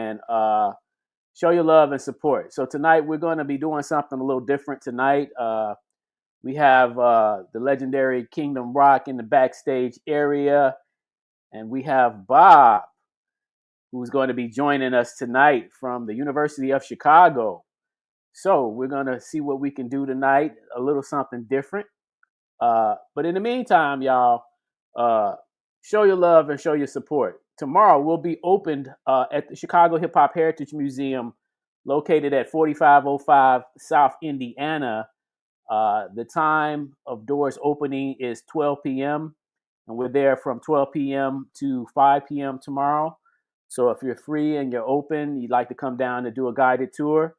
and show your love and support. So tonight we're going to be doing something a little different tonight. We have the legendary Kingdom Rock in the backstage area, and we have Bob, who's going to be joining us tonight from the University of Chicago. So we're going to see what we can do tonight, a little something different. But in the meantime, y'all, show your love and show your support. Tomorrow we'll be opened at the Chicago Hip Hop Heritage Museum, located at 4505 South Indiana. The time of doors opening is 12 p.m. and we're there from 12 p.m. to 5 p.m. tomorrow. So if you're free and you're open, you'd like to come down and do a guided tour,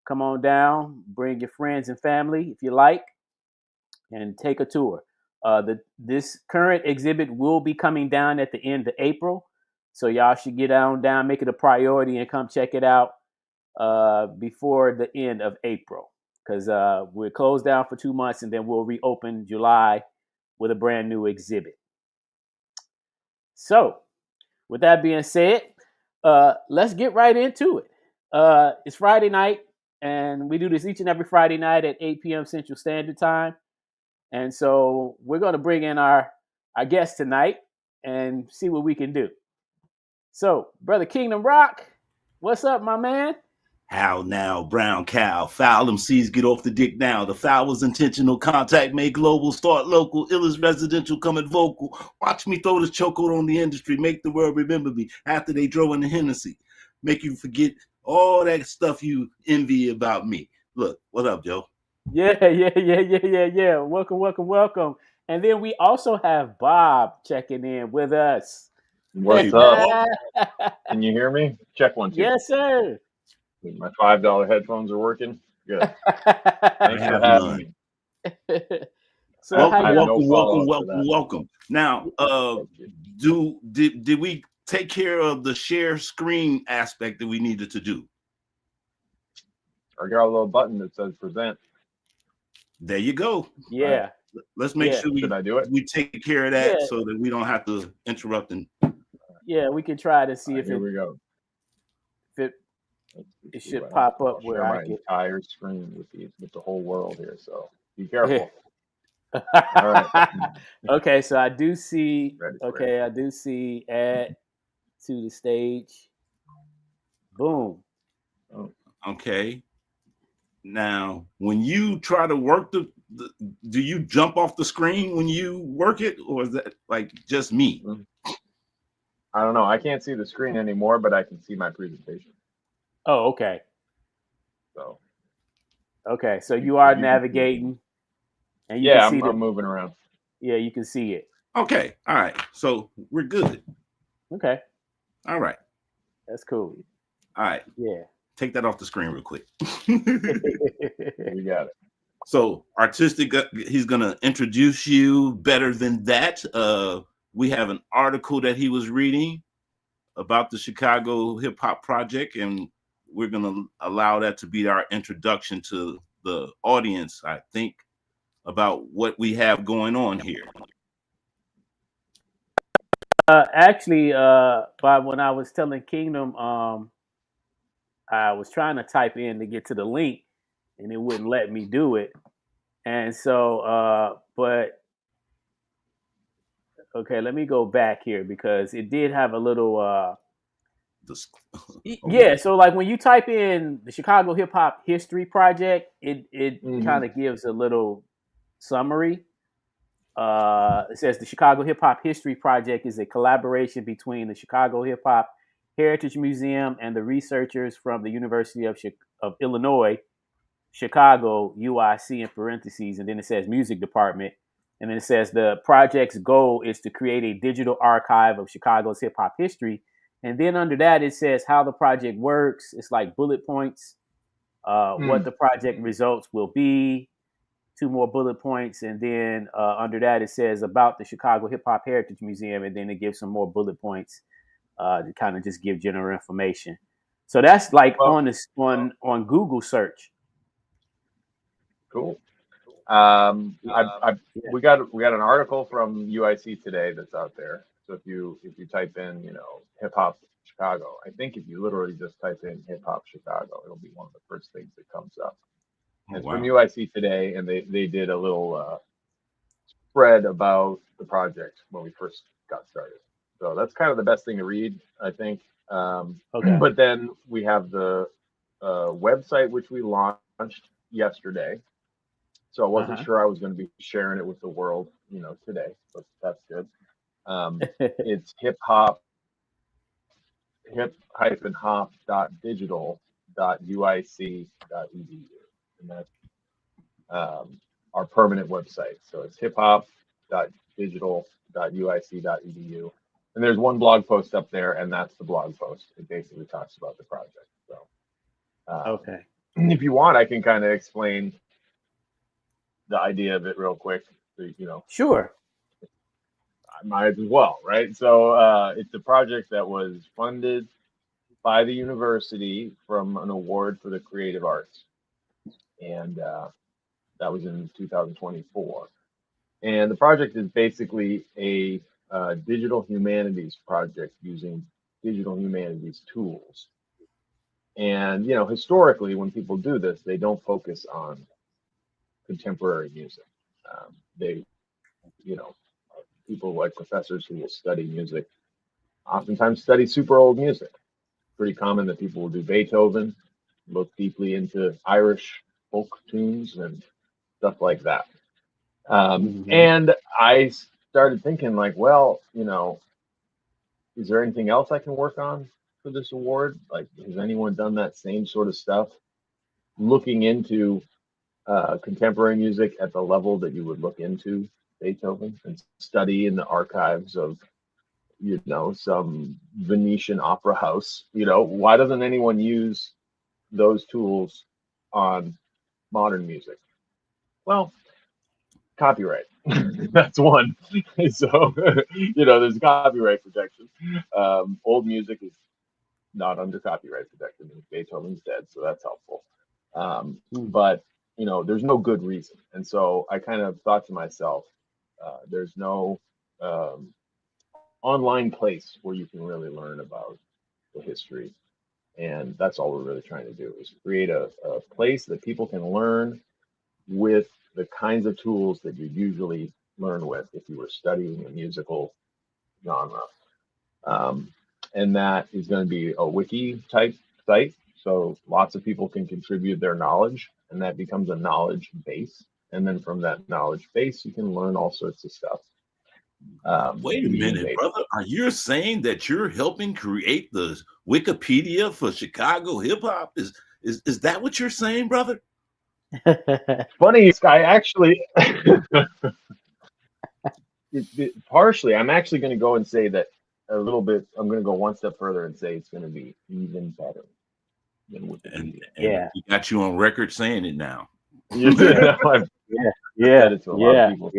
come on down, bring your friends and family if you like, and take a tour. This current exhibit will be coming down at the end of April. So y'all should get down, make it a priority and come check it out before the end of April. Because we're closed down for 2 months and then we'll reopen July with a brand new exhibit. So with that being said, let's get right into it. It's Friday night, and we do this each and every Friday night at 8 p.m. Central Standard Time. And so we're going to bring in our guest tonight and see what we can do. So, Brother Kingdom Rock, what's up, my man? How now, brown cow? Foul MCs get off the dick now. The foul was intentional. Contact made global. Start local. Illest residential coming vocal. Watch me throw this chokehold on the industry. Make the world remember me after they throw in the Hennessy. Make you forget all that stuff you envy about me. Look, what up, Joe? Yeah. Welcome. And then we also have Bob checking in with us. What's up? Can you hear me? Check 1, 2. Yes, sir. My $5 headphones are working. Good. Thanks for having me. So welcome. Now, did we take care of the share screen aspect that we needed to do? I got a little button that says present. There you go. Yeah. Right. Let's make sure we take care of that so that we don't have to interrupt. Yeah, we can try to see if here we go. It should pop up where I get my entire screen with the whole world here. So be careful. All right. Okay, so I do see. I do see add to the stage. Boom. Okay. Now, when you try to work do you jump off the screen when you work it, or is that like just me? I don't know. I can't see the screen anymore, but I can see my presentation. Oh, okay. So. Okay, so you are navigating, and you can see I'm moving around. Yeah, you can see it. Okay, all right. So we're good. Okay. All right. That's cool. All right. Yeah. Take that off the screen real quick. You got it. So Artistic, he's gonna introduce you better than that. We have an article that he was reading about the Chicago Hip Hop Project, and we're going to allow that to be our introduction to the audience, I think, about what we have going on here. Actually, Bob, when I was telling Kingdom, I was trying to type in to get to the link, and it wouldn't let me do it. And so, okay, let me go back here because it did have a little. Yeah, so like when you type in the Chicago Hip Hop History Project, it kind of gives a little summary. It says the Chicago Hip Hop History Project is a collaboration between the Chicago Hip Hop Heritage Museum and the researchers from the University of Illinois, Chicago, UIC in parentheses, and then it says music department. And then it says the project's goal is to create a digital archive of Chicago's hip hop history. And then under that, it says how the project works. It's like bullet points, what the project results will be, 2 more bullet points. And then under that, it says about the Chicago Hip Hop Heritage Museum. And then it gives some more bullet points to kind of just give general information. So that's like on Google search. Cool. We got an article from UIC today that's out there. So if you type in, hip hop Chicago. I think if you literally just type in hip hop Chicago, it'll be one of the first things that comes up. Oh, It's wow. from UIC Today, and they did a little spread about the project when we first got started. So that's kind of the best thing to read, I think. Okay. But then we have the website, which we launched yesterday. So I wasn't sure I was going to be sharing it with the world, today, but that's good. It's hip-hop.digital.uic.edu, and that's our permanent website. So it's hip-hop.digital.uic.edu. And there's one blog post up there, and that's the blog post. It basically talks about the project. So Okay. if you want, I can kind of explain the idea of it real quick. So, Sure. I might as well, right? So it's a project that was funded by the university from an award for the creative arts. And that was in 2024. And the project is basically a digital humanities project using digital humanities tools. And, historically, when people do this, they don't focus on contemporary music. They, people like professors who will study music oftentimes study super old music. Pretty common that people will do Beethoven, look deeply into Irish folk tunes and stuff like that. And I started thinking, like, well, is there anything else I can work on for this award? Like, has anyone done that same sort of stuff? Looking into contemporary music at the level that you would look into Beethoven and study in the archives of, some Venetian opera house. Why doesn't anyone use those tools on modern music? Well, copyright. That's one. So, there's copyright protection. Old music is not under copyright protection. Beethoven's dead, so that's helpful. But, there's no good reason. And so I kind of thought to myself, there's no online place where you can really learn about the history. And that's all we're really trying to do is create a place that people can learn with the kinds of tools that you usually learn with if you were studying a musical genre. And that is going to be a wiki type site. So lots of people can contribute their knowledge, and that becomes a knowledge base. And then from that knowledge base, you can learn all sorts of stuff. Wait a minute, brother. Are you saying that you're helping create the Wikipedia for Chicago hip hop? Is that what you're saying, brother? Funny, I actually partially. I'm actually going to go and say that a little bit. I'm going to go one step further and say it's going to be even better than Wikipedia. And we got you on record saying it now. I've said it to a lot of people.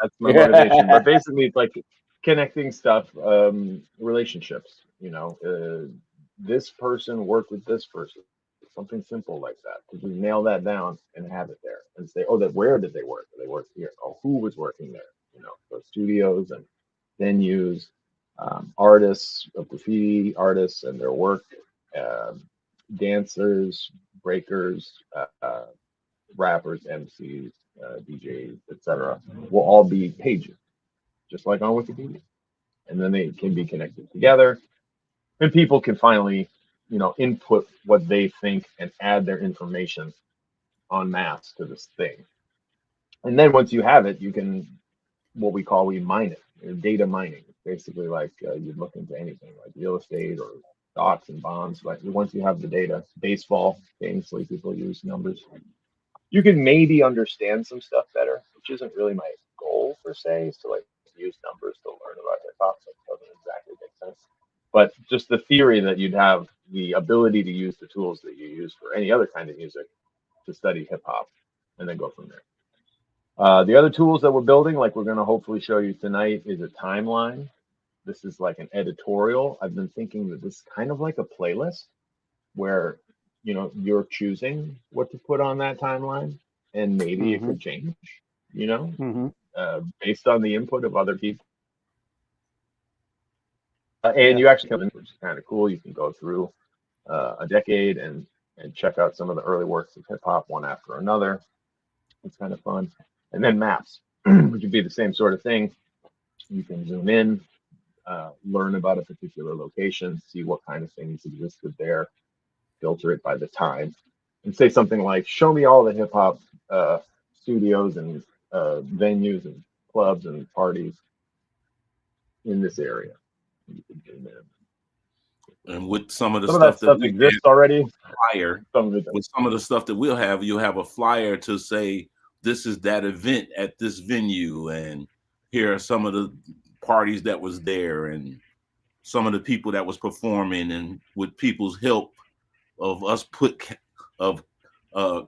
That's my motivation. But basically, it's like connecting stuff, relationships. This person worked with this person. Something simple like that. Could we nail that down and have it there and say, oh, where did they work? They worked here. Oh, who was working there? So studios and venues, artists, graffiti artists and their work, dancers, breakers, rappers, MCs, DJs, etc. will all be pages, just like on Wikipedia. And then they can be connected together, and people can finally, input what they think and add their information en masse to this thing. And then once you have it, you can, we mine it, data mining. Basically, like you'd look into anything like real estate or stocks and bonds. Like once you have the data, baseball, famously people use numbers. You can maybe understand some stuff better, which isn't really my goal per se, is to like use numbers to learn about hip hop. So it doesn't exactly make sense. But just the theory that you'd have the ability to use the tools that you use for any other kind of music to study hip hop and then go from there. The other tools that we're building, like we're going to hopefully show you tonight, is a timeline. This is like an editorial. I've been thinking that this is kind of like a playlist where, you're choosing what to put on that timeline, and maybe it could change, based on the input of other people. And Yeah. you actually come in, which is kind of cool. You can go through a decade and check out some of the early works of hip hop one after another. It's kind of fun. And then maps, which would be the same sort of thing. You can zoom in, learn about a particular location, see what kind of things existed there, filter it by the time, and say something like, "Show me all the hip hop studios and venues and clubs and parties in this area." You can zoom in. And with some of the Some of that stuff that stuff we have, exists already. flyer, Some of it doesn't. with some of the stuff that we'll have, you'll have a flyer to say this is that event at this venue, and here are some of the parties that was there, and some of the people that was performing, and with people's help of us of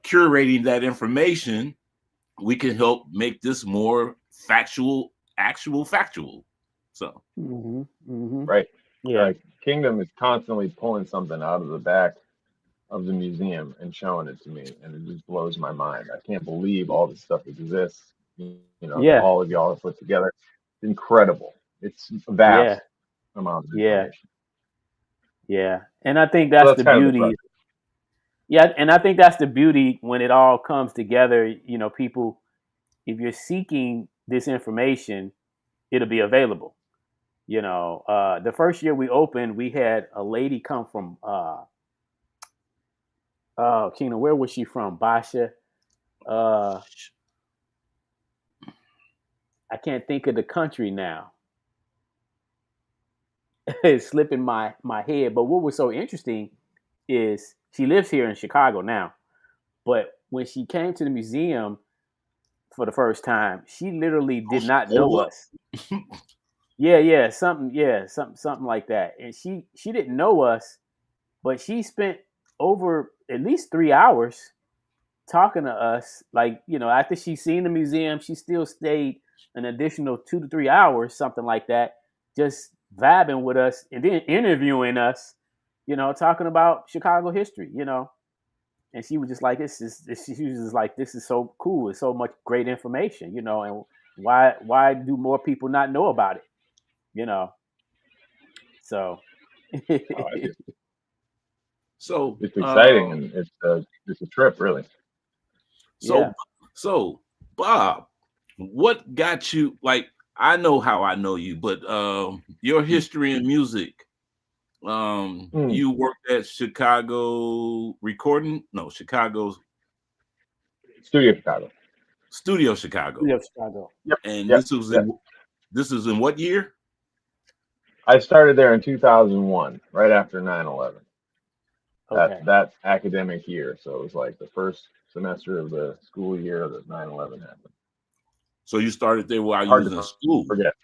curating that information, we can help make this more factual. So Mm-hmm. Mm-hmm. Right. Yeah. Kingdom is constantly pulling something out of the back of the museum and showing it to me, and it just blows my mind. I can't believe all this stuff exists. That Yeah. all of y'all have put together. It's incredible. It's a Yeah. vast amount of Yeah. information. Yeah. And I think So that's that's the kind of the beauty. project. Yeah, and I think that's the beauty when it all comes together. People, if you're seeking this information, it'll be available. The first year we opened, we had a lady come from Kingdom. Where was she from? Basha. Uh, I can't think of the country now. It's slipping my head. But what was so interesting is she lives here in Chicago now. But when she came to the museum for the first time, she literally did not know Oklahoma. us. Yeah, something like that. And she didn't know us, but she spent over at least 3 hours talking to us. Like, after she seen the museum, she still stayed an additional 2 to 3 hours, something like that, just vibing with us and then interviewing us, talking about Chicago history. And she was just like, she was just like, this is so cool. It's so much great information. And why do more people not know about it? You know. So So It's exciting, and it's a trip, really. so yeah. so Bob, what got you, like, I know how I know you, but your history in music. Mm. You worked at Chicago Recording, no, Chicago's Studio Chicago. Studio Chicago. Yeah, Chicago. Yep. And Yep. this was Yep. in what year? I started there in 2001, right after 9/11. That Okay. that academic year. So it was like the first semester of the school year that 9/11 happened. So you started there while you Hard was in to school. forget.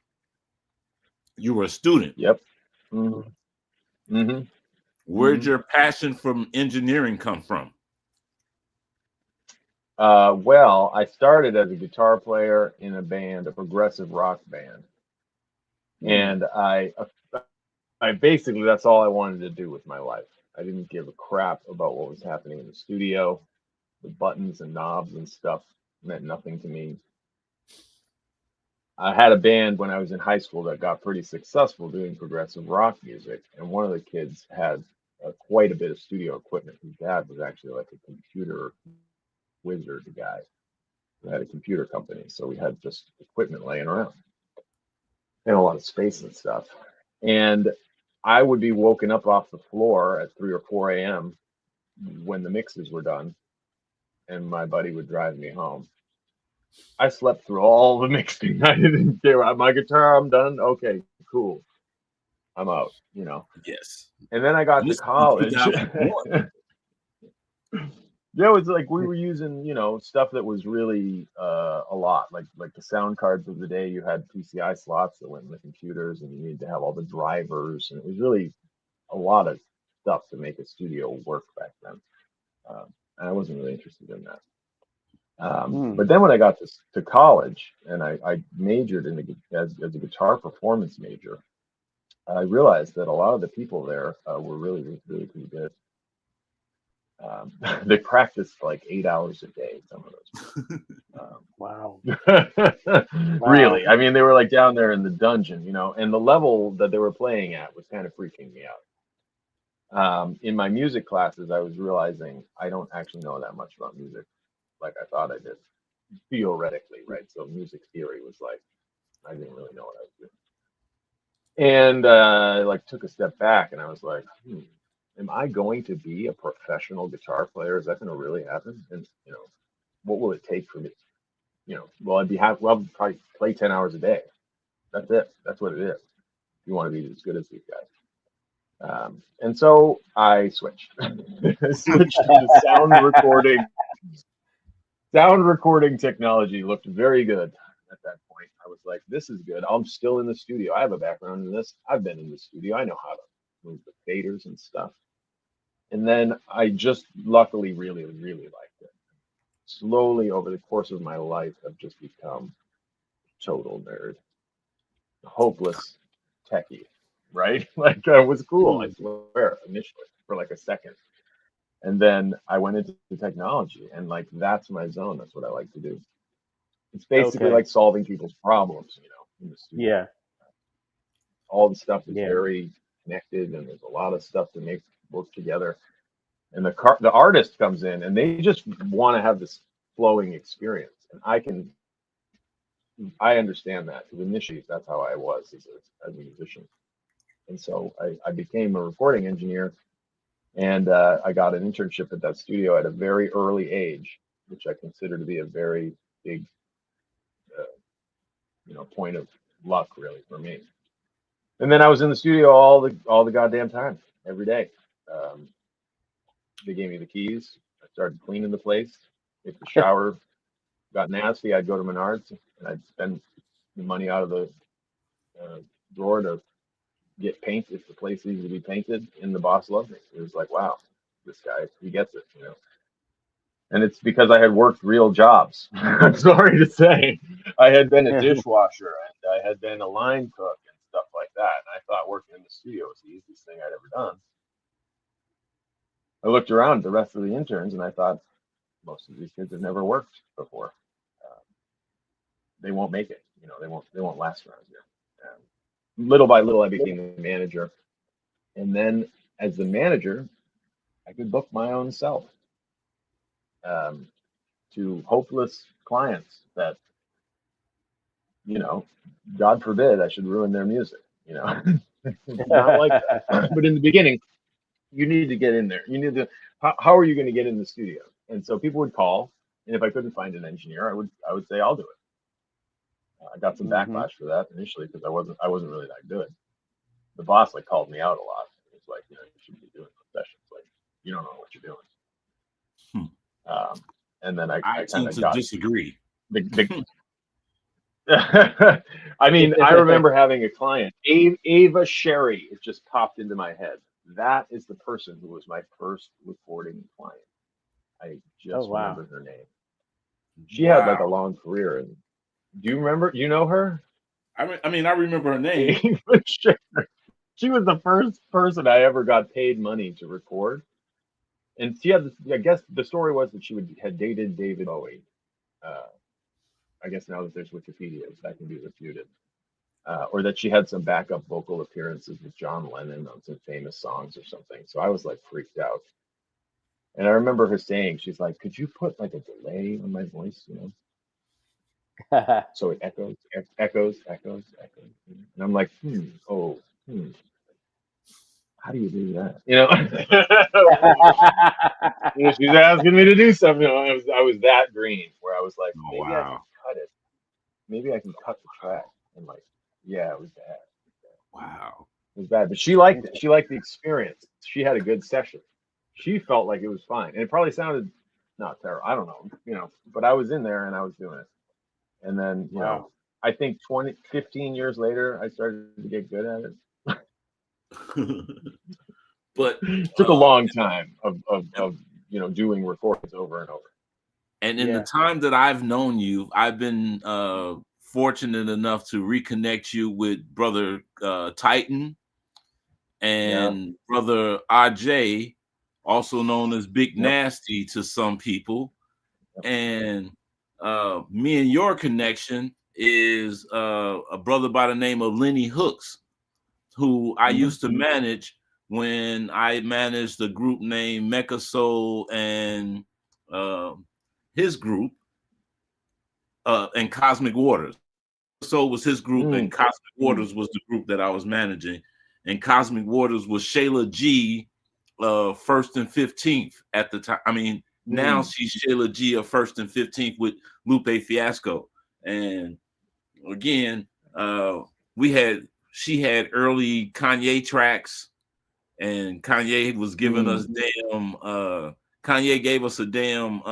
You were a student. Yep. Mm-hmm. Mm-hmm. Where'd your passion from engineering come from? Well, I started as a guitar player in a band, a progressive rock band, and I basically that's all I wanted to do with my life. I didn't give a crap about what was happening in the studio. The buttons and knobs and stuff meant nothing to me. I had a band when I was in high school that got pretty successful doing progressive rock music, and one of the kids had quite a bit of studio equipment. His dad was actually like a computer wizard guy who had a computer company, so we had just equipment laying around and a lot of space and stuff. And I would be woken up off the floor at 3 or 4 a.m. when the mixes were done, and my buddy would drive me home. I slept through all the mixing. I didn't care. My guitar, I'm done. Okay, cool. I'm out. Yes. And then I got And to this was in college. 2001. Yeah, it was like we were using, stuff that was really a lot. Like the sound cards of the day, you had PCI slots that went in the computers, and you needed to have all the drivers, and it was really a lot of stuff to make a studio work back then. And I wasn't really interested in that. But then when I got to college and I majored as a guitar performance major, I realized that a lot of the people there were really, really pretty good. They practiced like 8 hours a day, some of those. Wow. Really, Wow. I mean, they were like down there in the dungeon, and the level that they were playing at was kind of freaking me out. In my music classes, I was realizing I don't actually know that much about music like I thought I did, theoretically, right? So music theory was like, I didn't really know what I was doing. And I like took a step back and I was like, am I going to be a professional guitar player? Is that going to really happen? And what will it take for me? Well, I'll probably play 10 hours a day. That's it. That's what it is. You want to be as good as these guys. And so I switched. I switched to sound recording. Sound recording technology looked very good at that point. I was like, this is good. I'm still in the studio. I have a background in this. I've been in the studio. I know how to move the faders and stuff. And then I just luckily really, really liked it. Slowly over the course of my life, I've just become total nerd, hopeless techie, right? Like it was cool, I swear, initially for like a second. And then I went into technology and like that's my zone. That's what I like to do. It's basically Okay. like solving people's problems, in the studio. Yeah. All the stuff is Yeah. very connected and there's a lot of stuff to make work together. And the artist comes in and they just want to have this flowing experience. And I understand that because initially that's how I was as a musician. And so I became a recording engineer and I got an internship at that studio at a very early age, which I consider to be a very big, point of luck really for me. And then I was in the studio all the goddamn time, every day. Um, they gave me the keys. I started cleaning the place. If the shower got nasty, I'd go to Menards and I'd spend the money out of the drawer to get paint if the place needed to be painted. And the boss loved me. It was like, wow, this guy, he gets it. And it's because I had worked real jobs. I'm sorry to say, I had been a dishwasher and I had been a line cook and stuff like that. And I thought working in the studio was the easiest thing I'd ever done. I looked around at the rest of the interns and I thought, most of these kids have never worked before. They won't make it. They won't last around here. Little by little, I became the manager, and then as the manager, I could book my own self to hopeless clients that, God forbid I should ruin their music. It's not like that. But in the beginning, you need to get in there. You need to. How are you going to get in the studio? And so people would call, and if I couldn't find an engineer, I would say I'll do it. I got some backlash for that initially because I wasn't really that good. The boss called me out a lot. It's like, you shouldn't be doing sessions. Like, you don't know what you're doing. And then I kind of got disagree. I mean, I remember having a client, Ava Sherry. It just popped into my head. That is the person who was my first recording client. I just remember her name. She had like a long career. And do you remember? You know her? I remember her name. Ava Sherry. She was the first person I ever got paid money to record. And she had, I guess the story was that she had dated David Bowie. I guess now that there's Wikipedia, that can be refuted. Or that she had some backup vocal appearances with John Lennon on some famous songs or something. So I was like freaked out. And I remember her saying, she's like, could you put like a delay on my voice, so it echoes. And I'm like, how do you do that? She's asking me to do something. I was that green where I was like, maybe I can cut it. Maybe I can cut the track. And like, yeah, it was bad. Wow. It was bad. But she liked it. She liked the experience. She had a good session. She felt like it was fine. And it probably sounded not terrible. I don't know, but I was in there and I was doing it. And then, I think 15 years later, I started to get good at it. But it took a long time of doing recordings over and over. And in the time that I've known you, I've been fortunate enough to reconnect you with Brother Titan and Brother RJ, also known as Big Yep. Nasty to some people. And me and your connection is a brother by the name of Lenny Hooks, who I used to manage when I managed a group named Mecha Soul and his group and Cosmic Waters. Soul was his group, and Cosmic Waters was the group that I was managing. And Cosmic Waters was Shayla G, First and 15th at the time. I mean, now she's Shayla G of First and 15th with Lupe Fiasco. And again, she had early Kanye tracks, and Kanye was giving us Kanye gave us a damn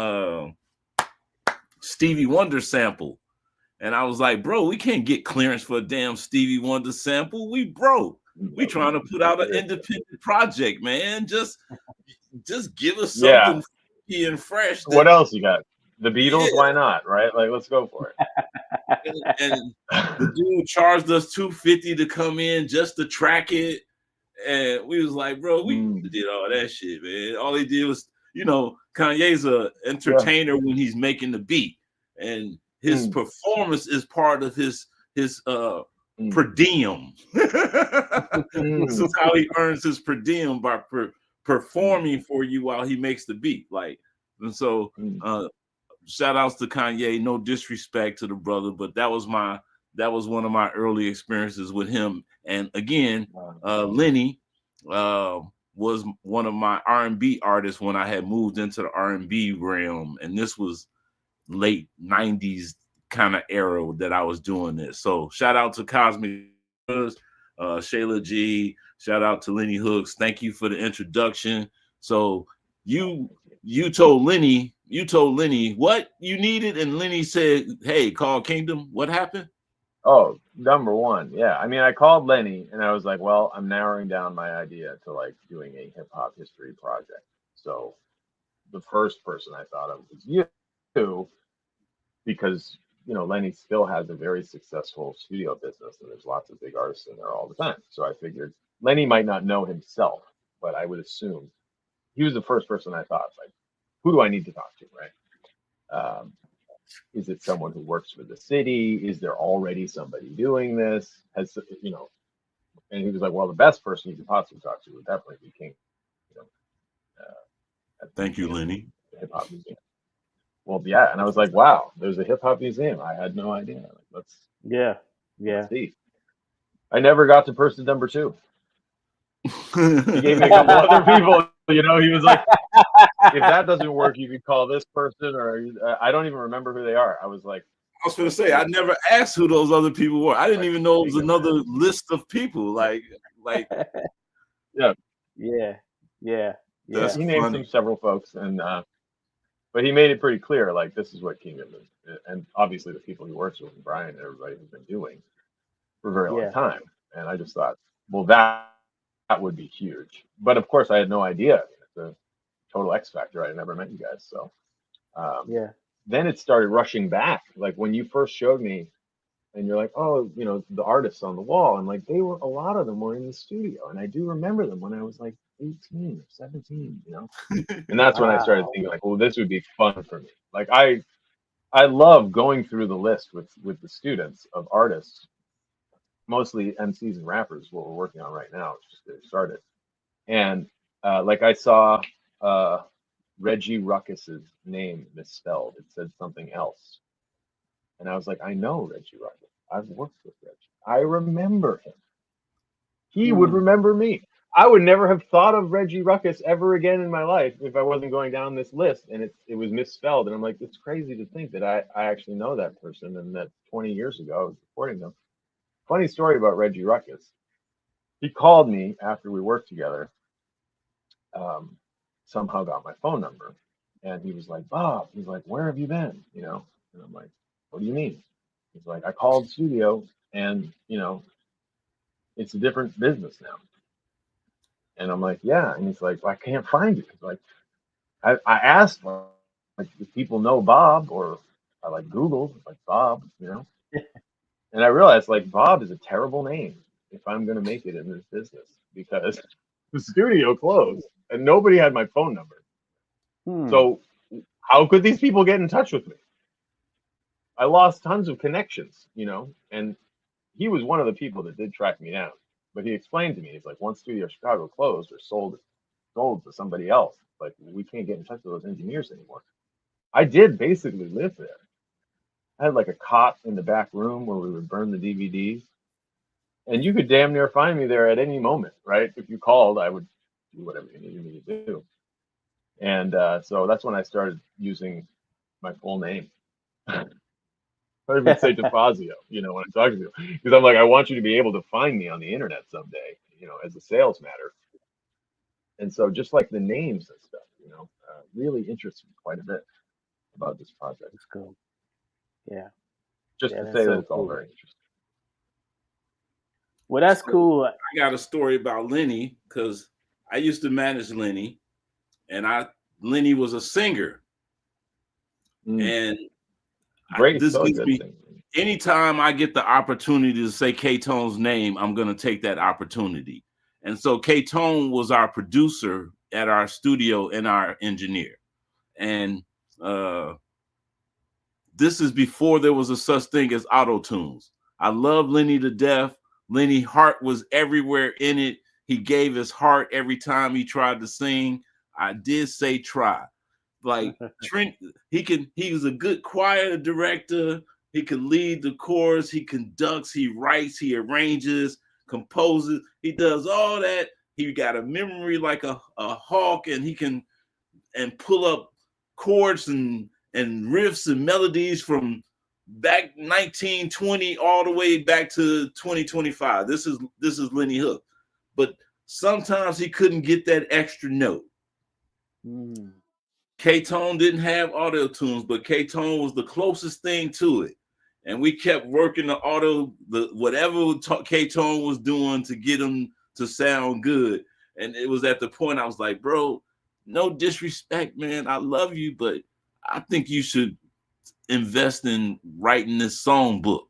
Stevie Wonder sample. And I was like, bro, we can't get clearance for a damn Stevie Wonder sample. We broke. We trying to put out an independent project, man. Just give us something funky and fresh. What else you got? The Beatles? Why not? Right? Like, let's go for it. And the dude charged us $250 to come in just to track it. And we was like, bro, we did all that shit, man. All he did was, Kanye's a entertainer when he's making the beat. And his performance is part of his per diem. This is how he earns his per diem, by performing for you while he makes the beat. And so shout outs to Kanye. No disrespect to the brother, but that was one of my early experiences with him. And again, Lenny was one of my R&B artists when I had moved into the R&B realm, and this was late 90s kind of era that I was doing this. So shout out to Cosmic, Shayla G, shout out to Lenny Hooks. Thank you for the introduction. So you told Lenny what you needed, and Lenny said, hey, call Kingdom. What happened? Oh, number one. Yeah. I mean, I called Lenny and I was like, well, I'm narrowing down my idea to like doing a hip hop history project. So the first person I thought of was you, because Lenny still has a very successful studio business and there's lots of big artists in there all the time. So I figured Lenny might not know himself, but I would assume he was the first person I thought, like, who do I need to talk to, right? Is it someone who works for the city? Is there already somebody doing this? And he was like, well, the best person you could possibly talk to would definitely be King. Thank you, Lenny. Hip Hop Museum. Well, yeah, and I was like, wow, there's a hip hop museum. I had no idea. Like, let's see. I never got to person number 2. He gave me a couple other people. He was like, if that doesn't work, you could call this person, or I don't even remember who they are. I was like, I was going to say, I never asked who those other people were. I didn't even know it was another list of people. Like, yeah. That's he named several folks, and but he made it pretty clear, like, this is what Kingdom is, and obviously the people he works with, Brian and everybody, has been doing for a very long time. And I just thought, well, that would be huge. But of course, I had no idea. It's a total X factor. I never met you guys, so then it started rushing back. Like when you first showed me, and you're like, oh, the artists on the wall, and like a lot of them were in the studio, and I do remember them when I was like 18 or 17, and that's when I started thinking, like, well, this would be fun for me. Like I love going through the list with the students of artists, mostly MCs and rappers, what we're working on right now. It's just getting started. And like I saw Reggie Ruckus's name misspelled. It said something else. And I was like, I know Reggie Ruckus. I've worked with Reggie. I remember him. He would remember me. I would never have thought of Reggie Ruckus ever again in my life if I wasn't going down this list and it was misspelled. And I'm like, it's crazy to think that I actually know that person and that 20 years ago I was supporting them. Funny story about Reggie Ruckus. He called me after we worked together. Somehow got my phone number, and he was like, Bob, he's like, where have you been? And I'm like, what do you mean? He's like, I called the studio, and it's a different business now. And I'm like, yeah. And he's like, well, I can't find you. He's like, I asked, like, if people know Bob, or I like Googled, like, Bob, and I realized, like, Bob is a terrible name if I'm going to make it in this business, because the studio closed. and nobody had my phone number. So how could these people get in touch with me? I lost tons of connections, and he was one of the people that did track me down. But he explained to me, he's like, once Studio Chicago closed or sold to somebody else, like, we can't get in touch with those engineers anymore. I did basically live there. I had like a cot in the back room where we would burn the DVDs, and you could damn near find me there at any moment, right? If you called, I would do whatever you needed me to do. And so that's when I started using my full name. I even say DeFazio, when I'm talking to you, because I'm like, I want you to be able to find me on the internet someday, as a sales matter. And so just like the names and stuff, really interests me quite a bit about this project. That's cool. Yeah. Just Yeah, to that's say so that it's all cool. very interesting. Well, that's cool. I got a story about Lenny because I used to manage Lenny, and Lenny was a singer, and Great, this so gives good me. thing. Anytime I get the opportunity to say K-Tone's name, I'm going to take that opportunity. And so K-Tone was our producer at our studio and our engineer. And this is before there was a such thing as auto-tunes. I love Lenny to death. Lenny heart was everywhere in it. He gave his heart every time he tried to sing. I did say try. Like Trent, he was a good choir director. He could lead the chorus, he conducts, he writes, he arranges, composes, he does all that. He got a memory like a hawk, and he can pull up chords and riffs and melodies from back 1920 all the way back to 2025. This is Lenny Hook. But sometimes he couldn't get that extra note. K-Tone didn't have auto tunes, but K-Tone was the closest thing to it. And we kept working whatever K-Tone was doing to get him to sound good. And it was at the point I was like, bro, no disrespect, man. I love you, but I think you should invest in writing this song book.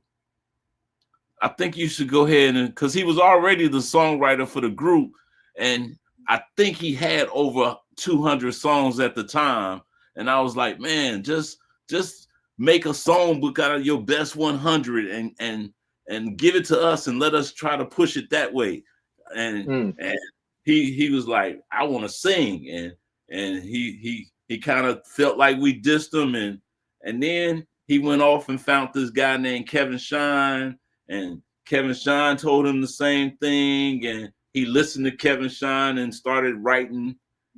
I think you should go ahead because he was already the songwriter for the group. And I think he had over 200 songs at the time. And I was like, man, just make a song book out of your best 100 and give it to us and let us try to push it that way. And he was like, I want to sing. And he kind of felt like we dissed him. And then he went off and found this guy named Kevin Shine, and Kevin Shine told him the same thing. And he listened to Kevin Shine and started writing.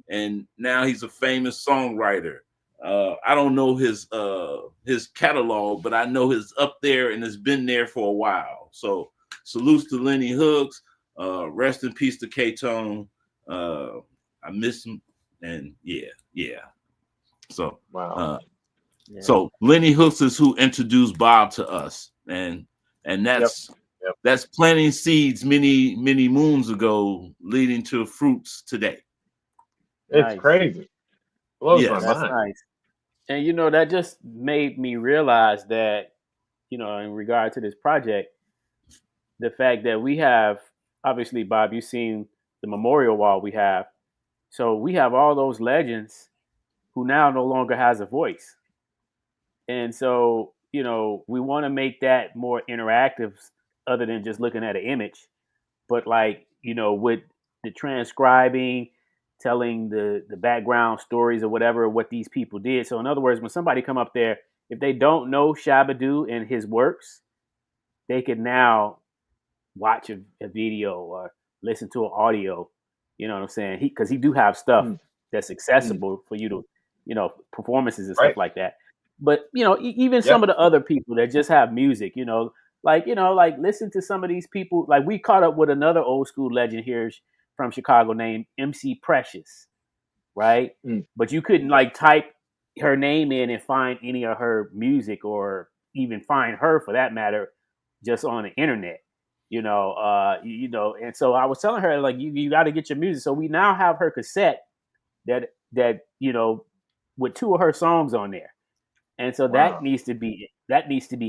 And now he's a famous songwriter. I don't know his catalog, but I know he's up there and has been there for a while. So salutes to Lenny Hooks. Rest in peace to K-Tone. I miss him. And yeah. So wow. So Lenny Hooks is who introduced Bob to us, and that's that's planting seeds many moons ago, leading to fruits today. It's crazy. Blows my That's mind. nice. And that just made me realize that, in regard to this project, the fact that we have, obviously, Bob, you've seen the memorial wall we have. So we have all those legends who now no longer has a voice. And so, we want to make that more interactive other than just looking at an image. But with the transcribing, telling the background stories or whatever, what these people did. So in other words, when somebody come up there, if they don't know Shabba-Doo and his works, they can now watch a video or listen to an audio. You know what I'm saying? Because he do have stuff that's accessible for you to, performances and stuff like that. But even some of the other people that just have music, like listen to some of these people. Like we caught up with another old school legend here from Chicago named MC Precious, right? But you couldn't type her name in and find any of her music, or even find her for that matter, just on the internet. And so I was telling her you got to get your music. So we now have her cassette that with 2 of her songs on there. And so that needs to be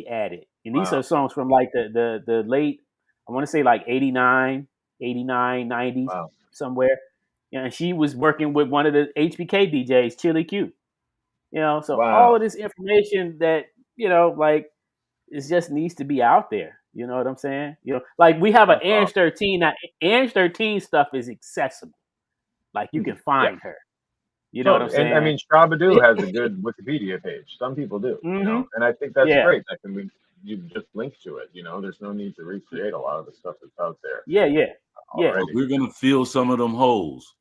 added. And these are songs from the late, I want to say 89, 90, somewhere. and she was working with one of the HBK DJs, Chili Q. So all Wow. of this information that like it just needs to be out there. You know what I'm saying? Like we have an That's Ange awesome. 13. Now, Ange 13 stuff is accessible. Like you can Yeah, find her. You know what I'm totally. And I saying? mean, Strabadoo has a good Wikipedia page. Some people do, Mm-hmm. and I think that's Yeah. great. That can be you just link to it. There's no need to recreate a lot of the stuff that's out there Yeah. Yeah. Yeah. But already. we're gonna fill some of them holes.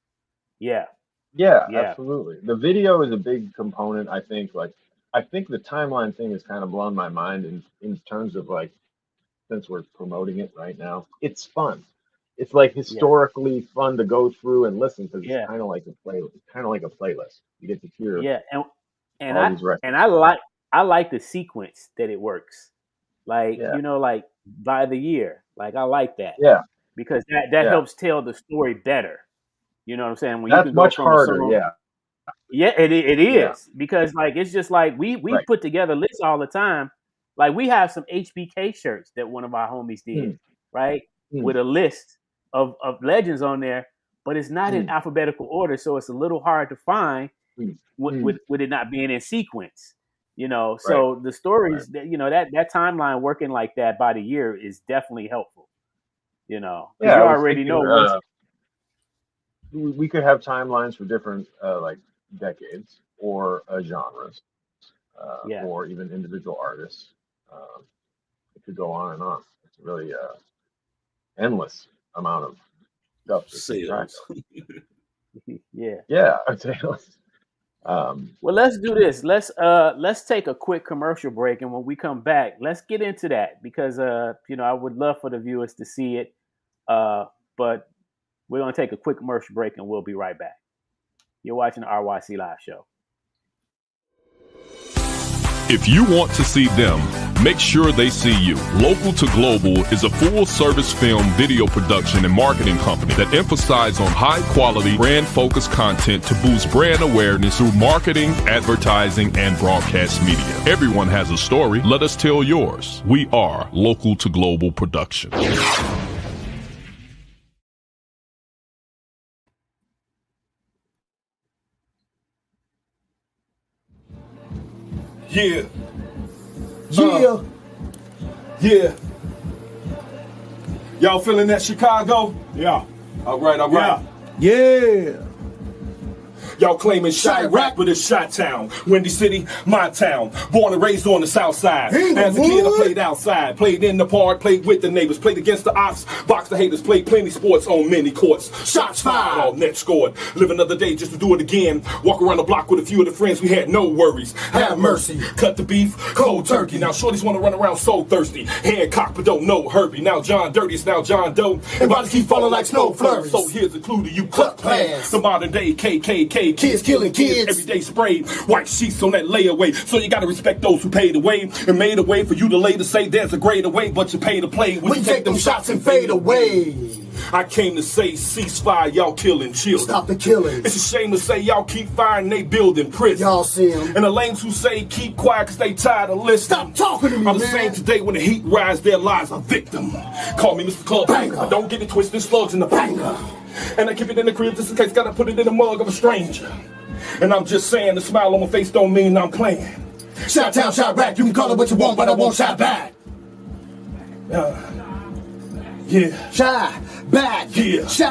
Yeah. Yeah, Yeah. absolutely. The video is a big component. I think the timeline thing has kind of blown my mind in terms of like, since we're promoting it right now, it's fun. It's like Yeah. historically fun to go through and listen because it's Yeah. kind of like a play. It's kind of like a playlist. You get to hear Yeah. And all I these and records. I like the sequence that it works. Like, Yeah, like by the year. Like I like that yeah, because that yeah. helps tell the story better. You know what I'm saying? When you That's can go much from a harder. song. Yeah, Yeah, it yeah. is because like it's just like we Right. put together lists all the time. Like we have some HBK shirts that one of our homies did, Hmm, right? hmm, With a list of legends on there, but it's not in hmm, alphabetical order, so it's a little hard to find hmm, with hmm. with it not being in sequence. Right, So the right. stories that that timeline working like that by the year is definitely helpful. Because Yeah, you I was already thinking know once. we could have timelines for different like decades or genres Yeah, or even individual artists. Um, it could go on and on. It's really endless amount of stuff to keep track Sales. of. yeah. Yeah, I'd say endless. Um, Well, let's do this. Let's take a quick commercial break, and when we come back, let's get into that because I would love for the viewers to see it. But we're gonna take a quick commercial break, and we'll be right back. You're watching the RYC Live Show. If you want to see them, make sure they see you. Local to Global is a full-service film, video production, and marketing company that emphasizes on high-quality, brand-focused content to boost brand awareness through marketing, advertising, and broadcast media. Everyone has a story. Let us tell yours. We are Local to Global Production. Yeah. Yeah. Yeah. Y'all feeling that Chicago? Yeah. All right, all right. Yeah. Y'all claiming Chirac, but it's Chi-Town. Windy City, my town. Born and raised on the south side. As a kid, I played outside. Played in the park, played with the neighbors. Played against the ops, boxed the haters. Played plenty sports on many courts. Shots fired, all net scored. Live another day just to do it again. Walk around the block with a few of the friends. We had no worries. Have mercy. Cut the beef, cold turkey. Now shorties want to run around so thirsty. Hancock, but don't know Herbie. Now John Dirty, it's now John Doe. And bodies keep falling like snow flurries. So here's a clue to you cut plans. The modern day KKK. Kids killing kids. Everyday sprayed. White sheets on that layaway. So you gotta respect those who paid away and made a way for you to later say there's a greater way, but you pay to play when you take them shots and fade away. I came to say ceasefire, y'all killing children. Stop the killing. It's a shame to say y'all keep firing, they building prison. Y'all see them. And the lames who say keep quiet cause they tired of listening. Stop talking to me, I'm the man. same today when the heat rise, their lives are victim. Call me Mr. Club Banger. Banger. Don't get it twisted, slugs in the banger. And I keep it in the crib just in case, gotta put it in the mug of a stranger. And I'm just saying, the smile on my face don't mean I'm playing. Shot town, shot back. You can call it what you want, but I won't shot back. Yeah. Shy back. Yeah. Shy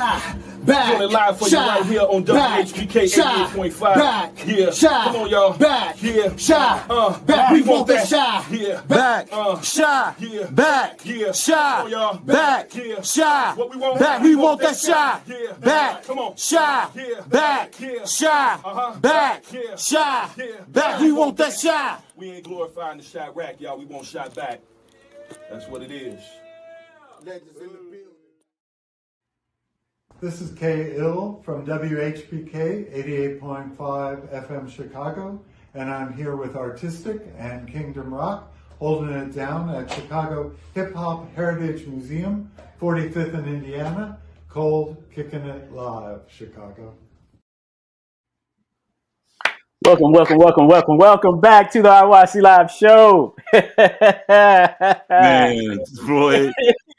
back. Doing it live for you right here on WHPK 88.5. Back. Yeah. Shy. Come on, y'all. Back. Yeah. Shy. Back. We want that shy. Yeah. Back. Shy. Yeah. Back. Yeah. Shy. Come on, y'all. Back. Yeah. Shy. What we want? Back. We want that shy. Yeah. Back. Come on. Shy. Yeah. Back. Yeah. Shy. Back. Yeah. Shy. Yeah. Back. We want that shy. We ain't glorifying the shot rack, y'all. We want shot back. That's what it is. This is Kay Ill from WHPK 88.5 FM Chicago, and I'm here with Artistic and Kingdom Rock, holding it down at Chicago Hip Hop Heritage Museum, 45th in Indiana, cold, kicking it live, Chicago. Welcome back to the RYC Live Show. Man, boy,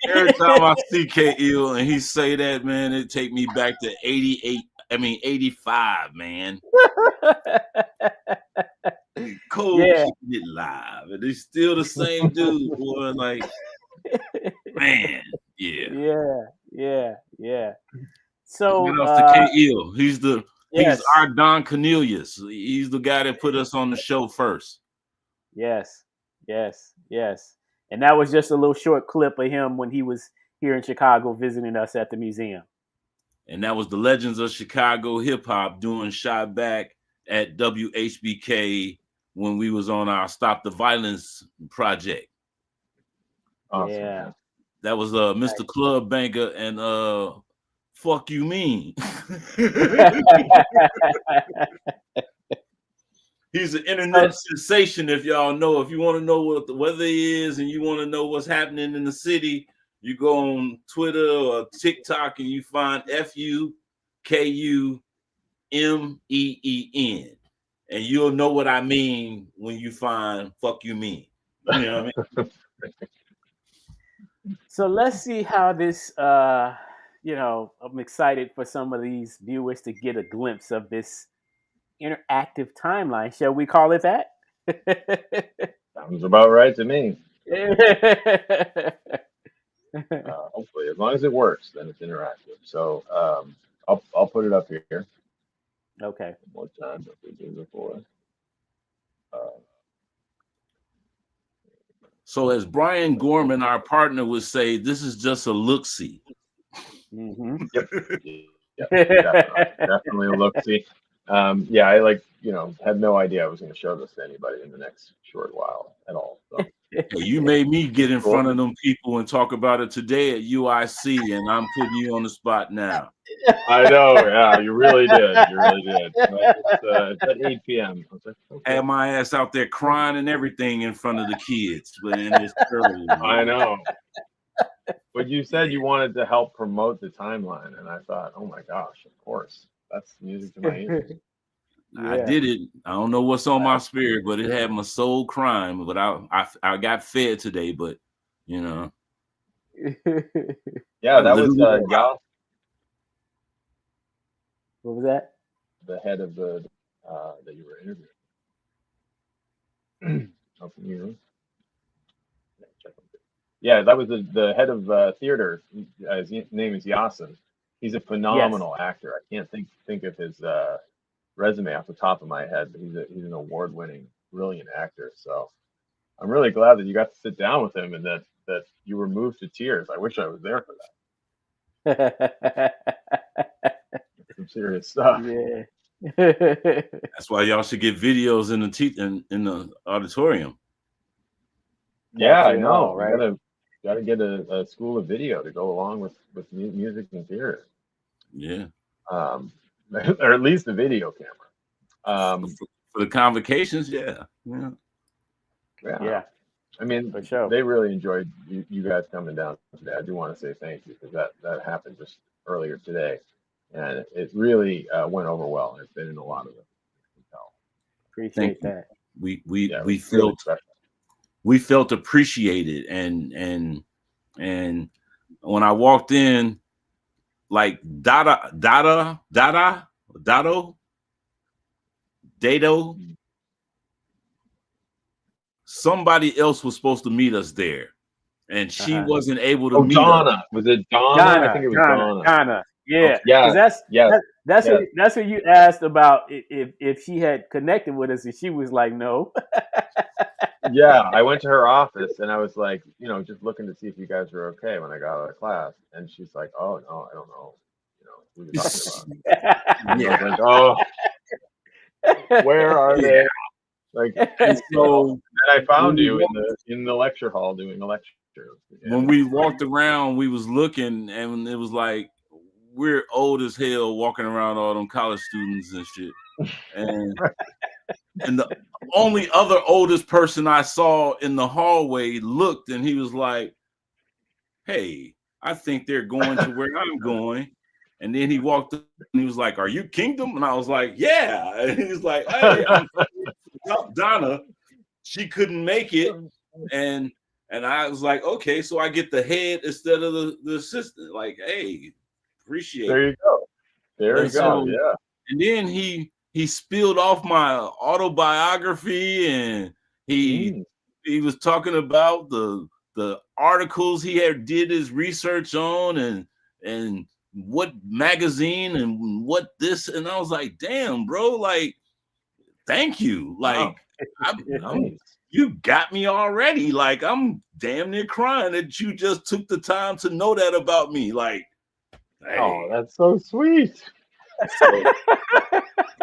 every time I see K.Ill and he say that, man, it take me back to 88 85, man. Cold Yeah. keeping it live, and he's still the same dude, boy. Like, man, Yeah. Get So, off to K.Ill. He's yes, our Don Cornelius. He's the guy that put us on the show first. yes. And that was just a little short clip of him when he was here in Chicago visiting us at the museum. And that was the Legends of Chicago Hip Hop doing shot back at WHBK when we was on our Stop the Violence project. Awesome. Yeah. That was Mr. Club Banker and Fuck You Mean. He's an internet sensation, if y'all know. If you want to know what the weather is and you want to know what's happening in the city, you go on Twitter or TikTok and you find FUKUMEEN. And you'll know what I mean when you find Fuck You Mean. You know what I mean? So let's see how this, I'm excited for some of these viewers to get a glimpse of this interactive timeline. Shall we call it that? Sounds about right to me. Hopefully, as long as it works, then it's interactive. So I'll put it up here. Okay. One more time, that we did before. So as Brian Gorman, our partner, would say, this is just a look-see. Mm-hmm. Yep, definitely a look-see. I had no idea I was going to show this to anybody in the next short while at all. So. Hey, you made me get in front of them people and talk about it today at UIC, and I'm putting you on the spot now. I know, yeah, you really did. It's at 8 p.m. I was like, okay. Had my ass out there crying and everything in front of the kids, but it's early. I know. But you said you wanted to help promote the timeline, and I thought, oh my gosh, of course, that's music to my ears. I did it. I don't know what's on my spirit, but it had my soul crying. But I got fed today, but you know. Yeah, that was Yas. What was that? The head of the that you were interviewing. Yeah, that was the head of theater. His name is Yasin. He's a phenomenal actor. I can't think of his resume off the top of my head, but he's an award-winning, brilliant actor. So I'm really glad that you got to sit down with him and that you were moved to tears. I wish I was there for that. Some serious stuff. Yeah. That's why y'all should get videos in the auditorium. Yeah, I know. Right? Got to get a school of video to go along with music and theater. Yeah. Or at least a video camera. For the convocations, yeah. I mean, for sure. They really enjoyed you guys coming down today. I do want to say thank you because that happened just earlier today, and it really went over well. It's been in a lot of them. Appreciate that. We felt really special. We felt appreciated, and when I walked in, like Dado, somebody else was supposed to meet us there, and she wasn't able to meet Donna. us. Was it Donna? I think it was Donna. Yeah. That's what you asked about if she had connected with us, and she was like, no. Yeah, I went to her office and I was like, just looking to see if you guys were okay when I got out of class, and she's like, oh no, I don't know, who you're talking about. And I was like, oh, where are they? Like, and I found you in the lecture hall doing a lecture. When we walked around, we was looking, and it was like we're old as hell walking around all them college students and shit. And the only other oldest person I saw in the hallway looked, and he was like, hey, I think they're going to where I'm going. And then he walked up and he was like, are you Kindom? And I was like, yeah. And he was like, hey, I'm Donna. She couldn't make it. And I was like, okay, so I get the head instead of the assistant. Like, hey, appreciate it. There you go. There you go. Yeah. And then he spilled off my autobiography, and he was talking about the articles he had did his research on, and what magazine and what this, and I was like, damn, bro, like, thank you. Like, Nice. you got me already. Like, I'm damn near crying that you just took the time to know that about me. Like, hey. Oh, that's so sweet. So,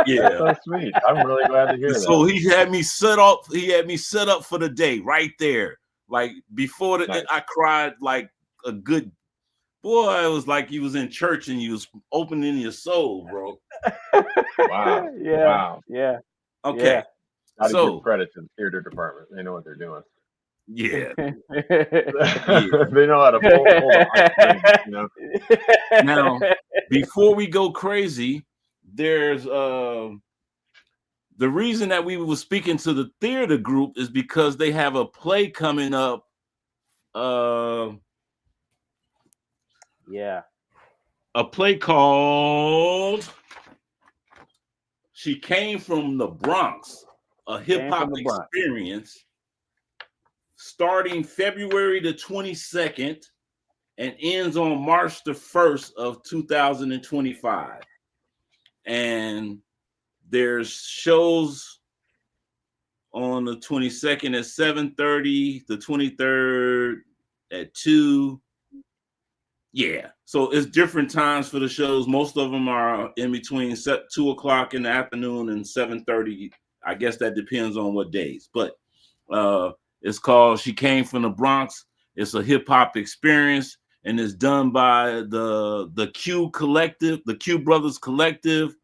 yeah, that's so sweet. I'm really glad to hear that. So he had me set up. He had me set up for the day right there. Like before Nice. I cried like a good boy. It was like you was in church and you was opening your soul, bro. Wow. Yeah. Wow. Yeah. Okay. Yeah. Gotta So give credit to the theater department. They know what they're doing. yeah. They know how to pull the heartstrings, you know. Now, before we go crazy, there's the reason that we were speaking to the theater group is because they have a play coming up. Yeah. A play called She Came from the Bronx, a hip hop experience, starting February the 22nd and ends on March the 1st of 2025. And there's shows on the 22nd at 7:30, the 23rd at 2. Yeah, so it's different times for the shows. Most of them are in between 2 o'clock in the afternoon and 7:30. I guess that depends on what days. But it's called She Came from the Bronx. It's a hip hop experience, and it's done by the Q Collective, the Q Brothers Collective,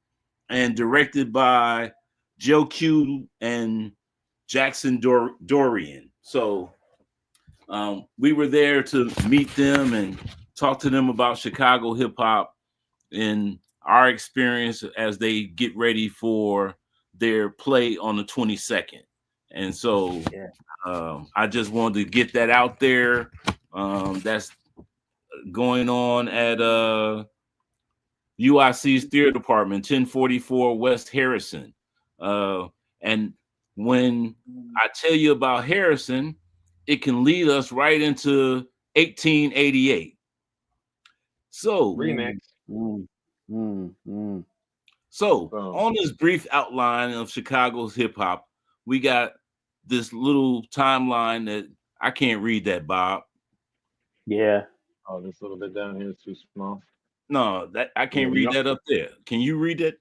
and directed by Joe Q and Jackson Dorian. So we were there to meet them and talk to them about Chicago hip hop and our experience as they get ready for their play on the 22nd. And so I just wanted to get that out there. That's going on at UIC's theater department, 1044 West Harrison. And when I tell you about Harrison, it can lead us right into 1888. So remix. So on this brief outline of Chicago's hip hop, we got this little timeline that I can't read that, Bob. Yeah. Oh, this little bit down here is too small. No, that I can't read that up there. Can you read it?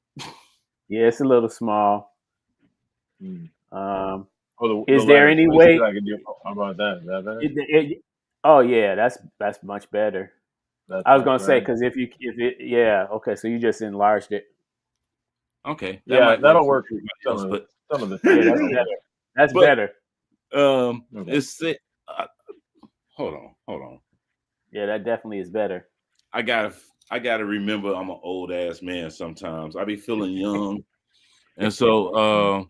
Yeah, it's a little small. Hmm. Is there any way I can do? How about that? Is that better? Oh yeah, that's much better. I was gonna say because if okay, so you just enlarged it. Okay, that'll work. Some of the things. Yeah, that's better. It's hold on. Yeah, that definitely is better. I gotta remember I'm an old ass man sometimes. I be feeling young. And so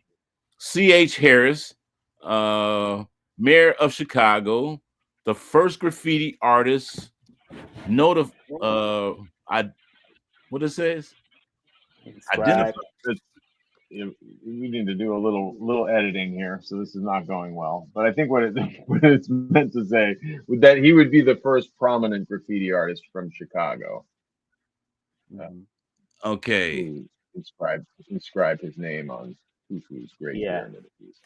C.H. Harris, mayor of Chicago, the first graffiti artist, what it says? Identify. We need to do a little editing here, so this is not going well. But I think what it's meant to say was that he would be the first prominent graffiti artist from Chicago. Okay. Who inscribed his name on Khufu's grave here in the piece.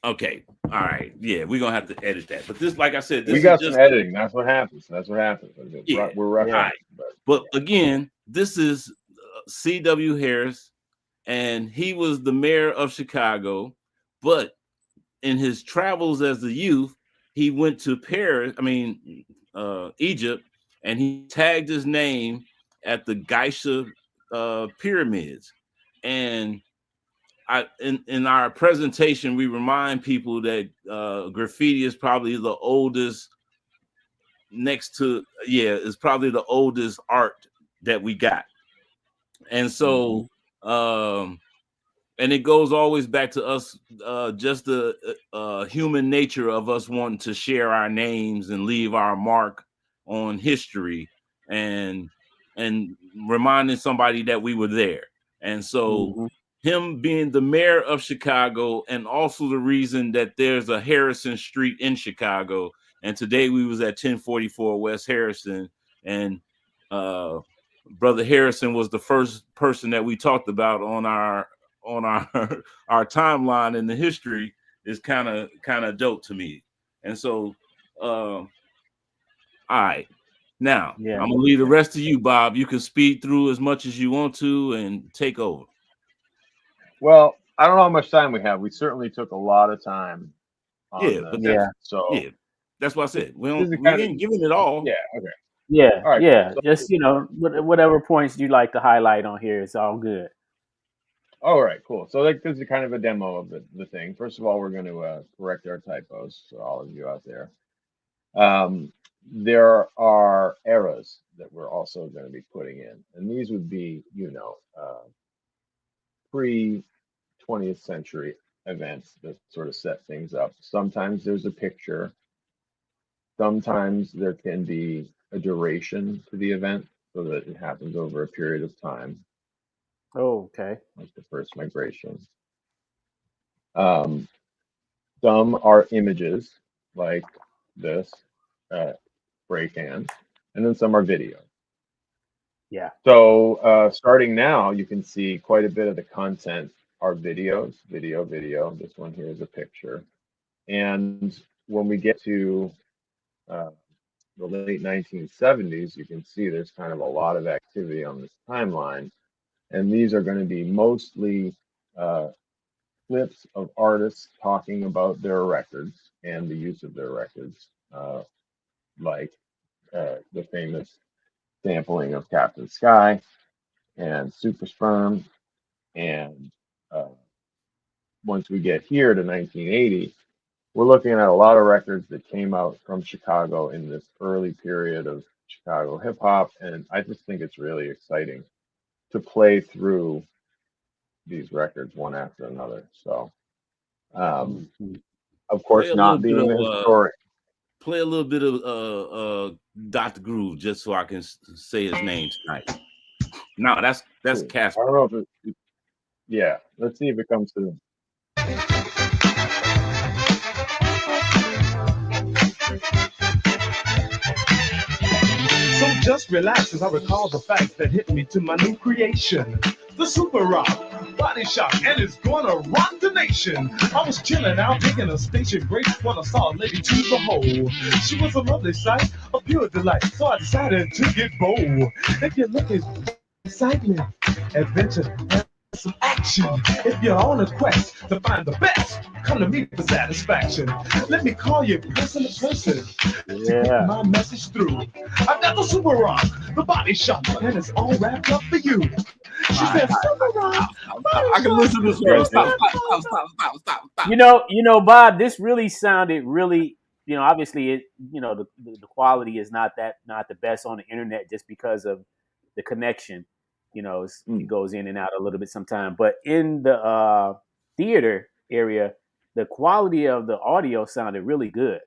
Okay. All right. Yeah, we're gonna have to edit that. But this, like I said, we got some editing. That's what happens. Yeah. We're roughing. Right. But again, this is C.W. Harris, and he was the mayor of Chicago. But in his travels as a youth, he went to Egypt, and he tagged his name at the Geisha pyramids. And in our presentation, we remind people that graffiti is probably the oldest, it's probably the oldest art that we got. And so, and it goes always back to us, just the human nature of us wanting to share our names and leave our mark on history. And and reminding somebody that we were there. And so him being the mayor of Chicago, and also the reason that there's a Harrison Street in Chicago. And today we was at 1044 West Harrison, and Brother Harrison was the first person that we talked about on our our timeline in the history. Is kind of dope to me. And so all right. Now, Yeah. I'm gonna leave the rest to you, Bob. You can speed through as much as you want to and take over. Well, I don't know how much time we have. We certainly took a lot of time on Yeah, this. but that's what I said. We ain't giving it all. Yeah, okay. Yeah, All right, yeah. so, Just whatever points you'd like to highlight on here, it's all good. all right, cool. So this is kind of a demo of the thing. First of all, we're going to correct our typos for all of you out there. There are eras that we're also going to be putting in, and these would be, pre-20th century events that sort of set things up. Sometimes there's a picture. Sometimes there can be a duration to the event so that it happens over a period of time. Oh, okay. Like the first migration. Some are images like this, spray can, and then some are video. Yeah. So starting now, you can see quite a bit of the content are videos, video. This one here is a picture. And when we get to the late 1970s, you can see there's kind of a lot of activity on this timeline. And these are going to be mostly clips of artists talking about their records and the use of their records, like the famous sampling of Captain Sky and Super Sperm. And once we get here to 1980, we're looking at a lot of records that came out from Chicago in this early period of Chicago hip hop. And I just think it's really exciting to play through these records one after another. So, of course, not being a historian. Play a little bit of Dr. Groove just so I can say his name tonight. No, that's Casper. I don't know if yeah, let's see if it comes through. So just relax as I recall the facts that hit me to my new creation. The Super Rock Body Shop, and it's gonna rock the nation. I was chilling out, taking a station break when I saw a lady to behold. She was a lovely sight, a pure delight, so I decided to get bold. If you're looking for excitement, adventure, and some action, if you're on a quest to find the best, come to me for satisfaction. Let me call you person to person to get my message through. I got the Super Rock, the Body Shop, and it's all wrapped up for you. She said, Super Rock, I can listen to this. Stop. You know, Bob, this really sounded really, obviously it, the quality is not the best on the internet just because of the connection. It goes in and out a little bit sometimes. But in the theater area, the quality of the audio sounded really good.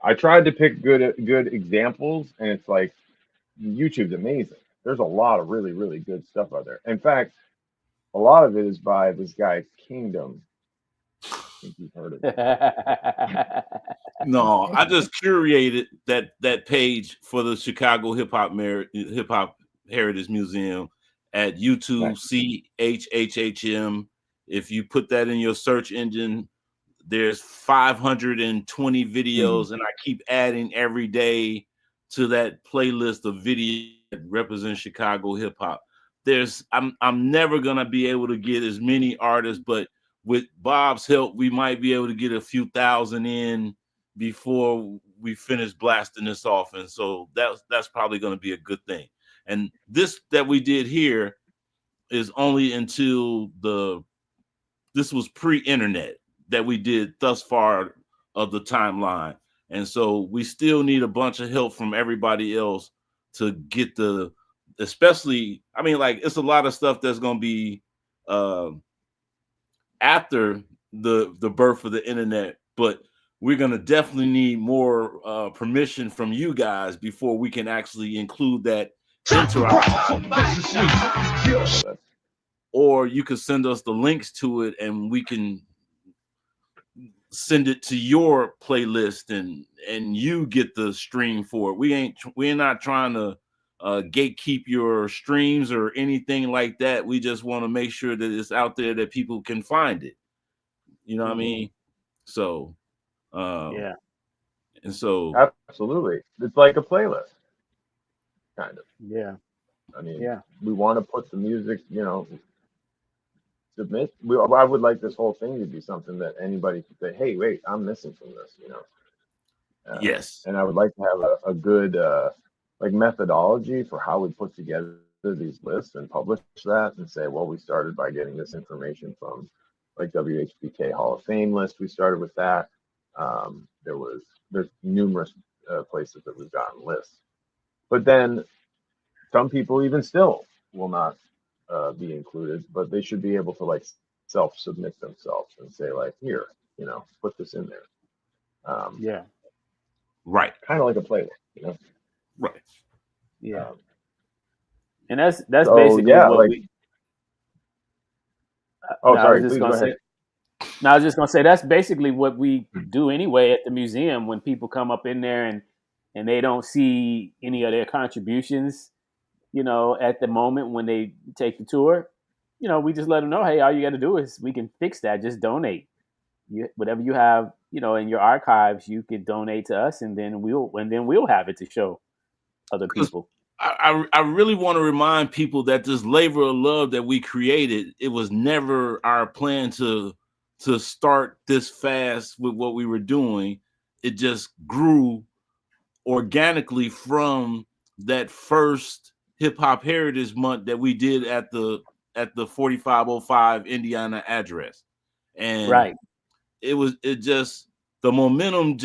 I tried to pick good examples, and it's like YouTube's amazing. There's a lot of really, really good stuff out there. In fact, a lot of it is by this guy C.Kindom. I think you've heard of it. No, I just curated that page for the Chicago Hip Hop Heritage Museum at YouTube. CHHHM. If you put that in your search engine, there's 520 videos, and I keep adding every day to that playlist of videos that represent Chicago hip hop. I'm never gonna be able to get as many artists, but with Bob's help, we might be able to get a few thousand in before we finish blasting this off. And so that's probably going to be a good thing. And this that we did here is only until this was pre-internet that we did thus far of the timeline. And so we still need a bunch of help from everybody else to get especially, I mean, like, it's a lot of stuff that's going to be after the birth of the internet, but we're going to definitely need more permission from you guys before we can actually include that into our. Or you could send us the links to it and we can send it to your playlist and you get the stream for it. We're not trying to gatekeep your streams or anything like that. We just want to make sure that it's out there that people can find it. You know what I mean? So yeah. And so absolutely, it's like a playlist, kind of. Yeah. I mean, Yeah. we want to put the music, submit. I would like this whole thing to be something that anybody could say, "Hey, wait, I'm missing from this," yes. And I would like to have a good like methodology for how we put together these lists and publish that and say, well, we started by getting this information from like WHPK Hall of Fame list. We started with that. There's numerous places that we've gotten lists, but then some people even still will not be included, but they should be able to like self-submit themselves and say like, here, put this in there. Yeah. Right. Kind of like a playlist, Right. Yeah. And that's basically what like, we. Sorry. Please go ahead. No, I was just gonna say that's basically what we do anyway at the museum when people come up in there and they don't see any of their contributions, at the moment when they take the tour, we just let them know, hey, all you got to do is we can fix that. Just donate. Whatever you have, in your archives, you can donate to us, and then we'll have it to show other people. I really want to remind people that this labor of love that we created, it was never our plan to start this fast with what we were doing. It just grew organically from that first Hip Hop Heritage Month that we did at the 4505 Indiana address. And right. The momentum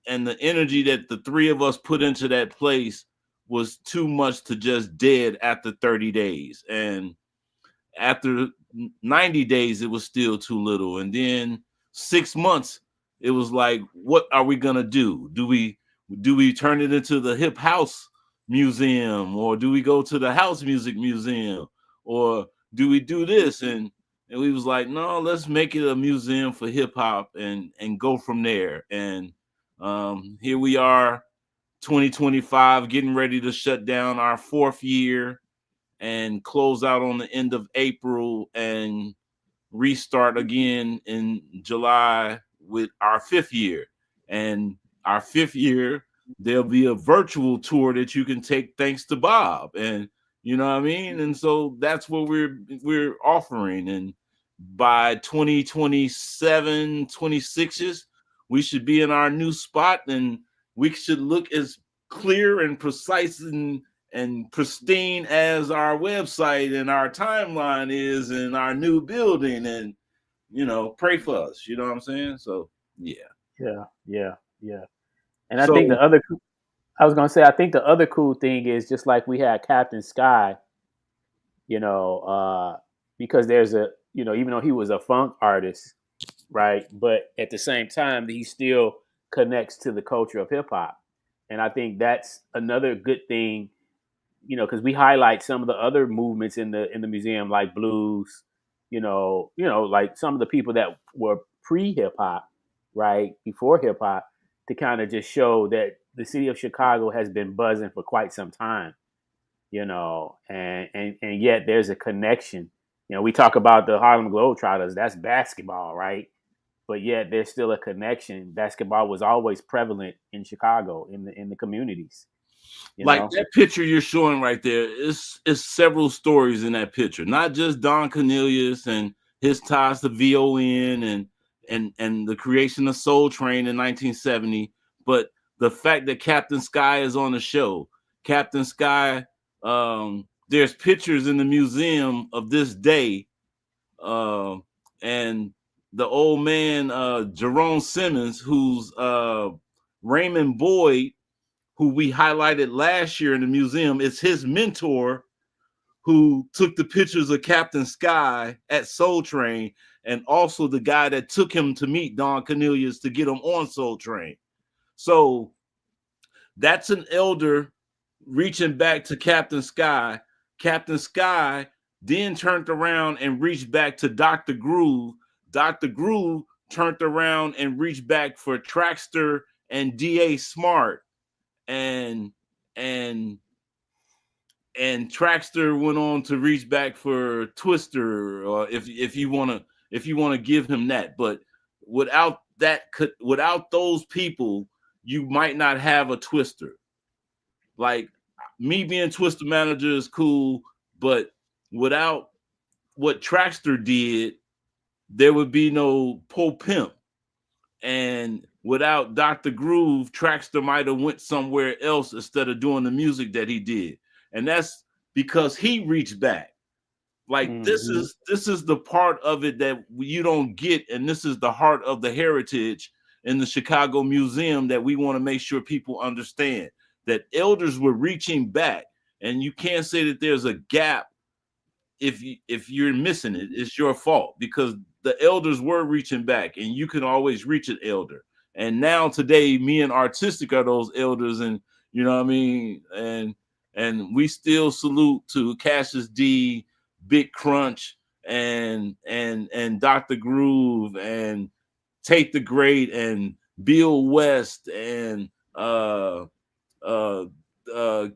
and the energy that the three of us put into that place was too much to just dead after 30 days. And after 90 days, it was still too little. And then 6 months, it was like, what are we going to do? Do we turn it into the Hip House Museum, or do we go to the House Music Museum, or do we do this? And we was like, no, let's make it a museum for hip hop and go from there. And here we are, 2025, getting ready to shut down our 4th year and close out on the end of April and restart again in July with our 5th year. And our 5th year, there'll be a virtual tour that you can take thanks to Bob. And you know what I mean? And so that's what we're offering. And by 2027, 26ish, we should be in our new spot, and we should look as clear and precise and pristine as our website and our timeline is in our new building. And pray for us. You know what I'm saying? So yeah. And I think I was gonna say, I think the other cool thing is, just like we had Captain Sky, because there's even though he was a funk artist, right, but at the same time he still connects to the culture of hip hop. And I think that's another good thing, because we highlight some of the other movements in the museum, like blues, like some of the people that were pre-hip hop, right, before hip hop, to kind of just show that the city of Chicago has been buzzing for quite some time, and yet there's a connection. We talk about the Harlem Globetrotters, that's basketball, right? But yet there's still a connection. Basketball was always prevalent in Chicago, in the communities. Like that picture you're showing right there, is several stories in that picture. Not just Don Cornelius and his ties to VON and the creation of Soul Train in 1970, but the fact that Captain Sky is on the show. Captain Sky, there's pictures in the museum of this day, and the old man, Jerome Simmons, who's Raymond Boyd, who we highlighted last year in the museum, is his mentor, who took the pictures of Captain Sky at Soul Train, and also the guy that took him to meet Don Cornelius to get him on Soul Train. So that's an elder reaching back to Captain Sky. Captain Sky then turned around and reached back to Dr. Groove. Dr. Groove turned around and reached back for Traxter and D.A. Smart. And Traxter went on to reach back for Twister, or if you want to give him that. But without those people, you might not have a Twister. Like, me being Twister manager is cool, but without what Traxter did, there would be no Po Pimp. And without Dr. Groove, Traxter might have went somewhere else instead of doing the music that he did. And that's because he reached back. Like, this is the part of it that you don't get, and this is the heart of the heritage in the Chicago Museum that we want to make sure people understand, that elders were reaching back, and you can't say that there's a gap. If you're missing it, it's your fault, because the elders were reaching back, and you can always reach an elder. And now today, me and Artistic are those elders, and you know what I mean? And we still salute to Cassius D, Big Crunch, and Dr. Groove, and Tate the Great, and Bill West, and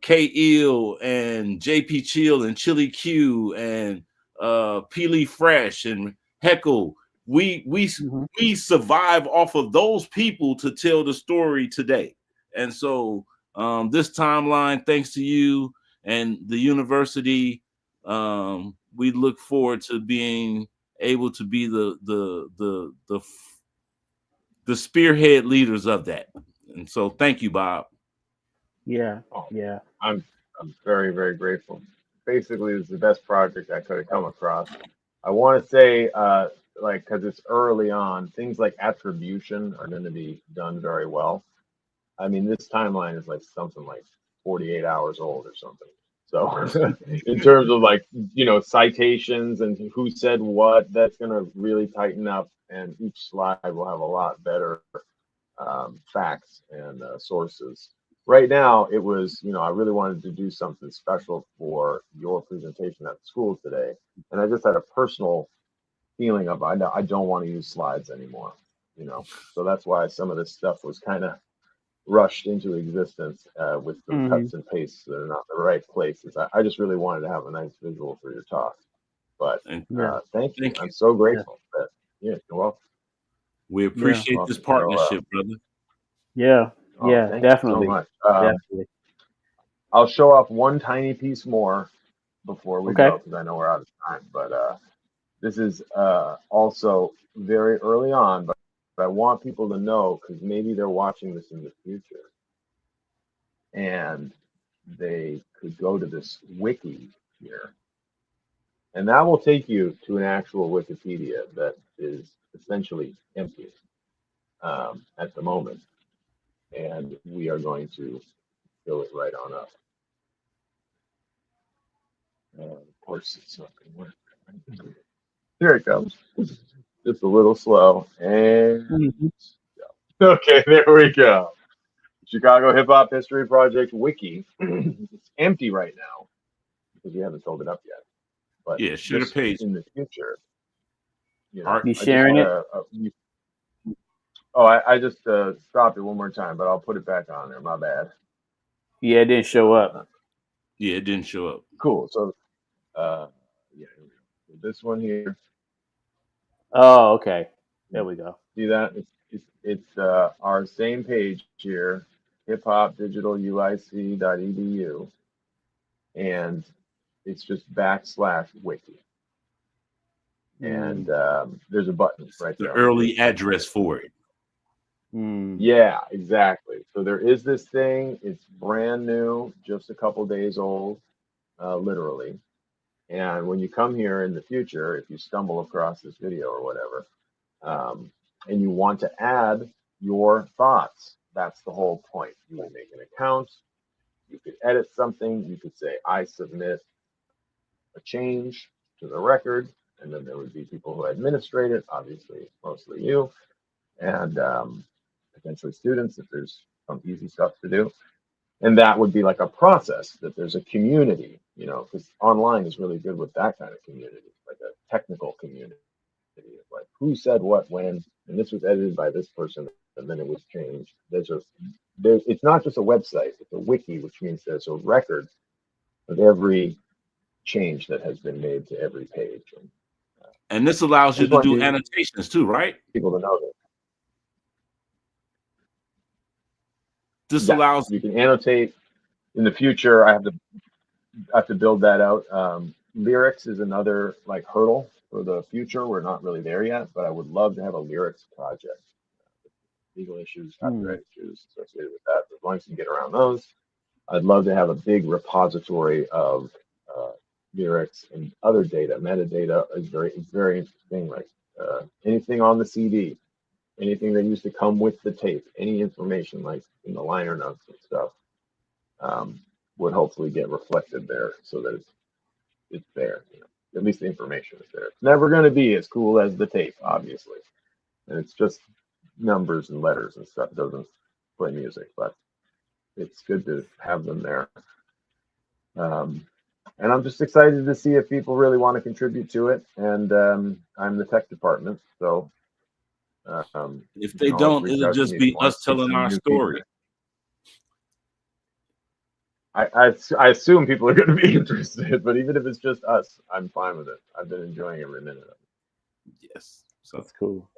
K. Eel, and JP Chill, and Chili Q, and Peely Fresh, and Heckle. We survive off of those people to tell the story today. And so this timeline, thanks to you and the university, we look forward to being able to be the spearhead leaders of that. And so thank you, Bob. Yeah. I'm very, very grateful. Basically, it's the best project I could have come across. I want to say, because it's early on, things like attribution are going to be done very well. I mean, this timeline is like something like 48 hours old or something. So in terms of citations and who said what, that's going to really tighten up, and each slide will have a lot better facts and sources. Right now, it was, I really wanted to do something special for your presentation at school today. And I just had a personal feeling of, I don't want to use slides anymore, So that's why some of this stuff was kind of rushed into existence with some cuts and pastes that are not the right places. I just really wanted to have a nice visual for your talk. But thank you. I'm so grateful. You're welcome. We appreciate this partnership, brother. Yeah. Thank Definitely. you so much. Definitely. I'll show off one tiny piece more before we go, because I know we're out of time. But this is also very early on, but I want people to know, because maybe they're watching this in the future, and they could go to this wiki here, and that will take you to an actual Wikipedia that is essentially empty at the moment. And we are going to fill it right on up. Of course, it's not going to work. Here it comes. Just a little slow. And okay, there we go. Chicago Hip Hop History Project Wiki. It's empty right now because we haven't filled it up yet. But yeah, share the page in the future. You sharing it? I just stopped it one more time, but I'll put it back on there. My bad. Yeah, it didn't show up. Yeah, it didn't show up. Cool. So, this one here. Oh, okay. There we go. See that? It's our same page here, hiphopdigitaluic.edu, and it's just /wiki. And there's a button right there. The early address for it. Yeah, exactly. So there is this thing. It's brand new, just a couple days old, literally. And when you come here in the future, if you stumble across this video or whatever, and you want to add your thoughts, that's the whole point. You would make an account. You could edit something. You could say, I submit a change to the record, and then there would be people who administrate it, obviously mostly you, and potentially students if there's some easy stuff to do. And that would be like a process that there's a community, you know, because online is really good with that kind of community, like a technical community, like who said what when, and this was edited by this person, and then it was changed. It's not just a website; it's a wiki, which means there's a record of every change that has been made to every page. And this allows you to do annotations too, right? People to know that. This allows you can annotate. In the future, I have to build that out. Lyrics is another like hurdle for the future. We're not really there yet, but I would love to have a lyrics project. Legal issues, copyright issues associated with that. As long as you can get around those, I'd love to have a big repository of lyrics and other data. Metadata is very interesting. Like anything on the CD, anything that used to come with the tape, any information like in the liner notes and stuff. Would hopefully get reflected there so that it's there. You know, at least the information is there. It's never going to be as cool as the tape, obviously, and it's just numbers and letters and stuff. It doesn't play music, but it's good to have them there. And I'm just excited to see if people really want to contribute to it. And I'm the tech department, so if they don't, it'll just be us telling our story. I assume people are going to be interested, but even if it's just us, I'm fine with it. I've been enjoying every minute of it. Yes, so that's cool.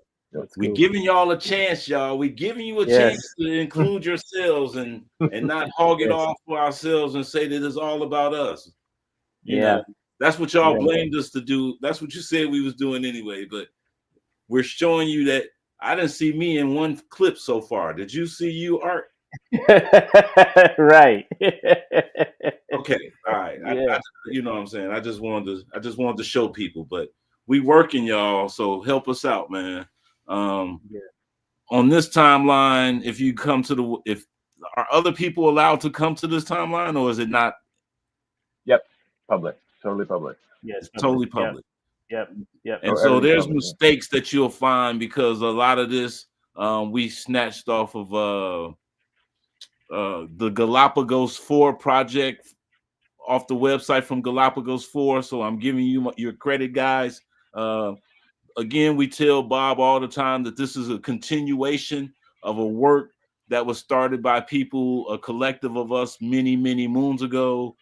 We're giving y'all a chance, y'all. We're giving you a chance to include yourselves and not hog it off for ourselves and say that it's all about us. You know, that's what y'all blamed us to do. That's what you said we was doing anyway. But we're showing you that I didn't see me in one clip so far. Did you see you, Art? Right. Okay. All right. I, you know what I'm saying? I just wanted to show people, but we working, y'all. So help us out, man. On this timeline, if you come to if are other people allowed to come to this timeline, or is it not? Yep. Public. Totally public. Yes. Totally public. Yep. And so there's mistakes that you'll find because a lot of this we snatched off of the Galapagos 4 project off the website from Galapagos 4. So I'm giving you your credit, guys. Again, we tell Bob all the time that this is a continuation of a work that was started by people, a collective of us many, many moons ago.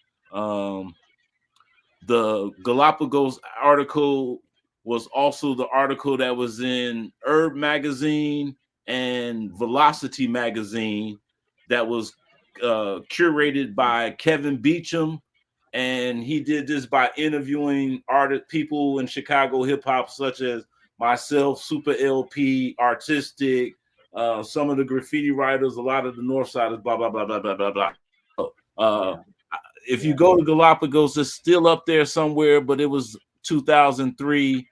The Galapagos article was also the article that was in Herb magazine and Velocity magazine that was curated by Kevin Beecham, and he did this by interviewing people in Chicago hip hop, such as myself, Super LP, Artistic, some of the graffiti writers, a lot of the Northsiders, blah blah blah blah blah blah blah. If you go to Galapagos, it's still up there somewhere, but it was 2003.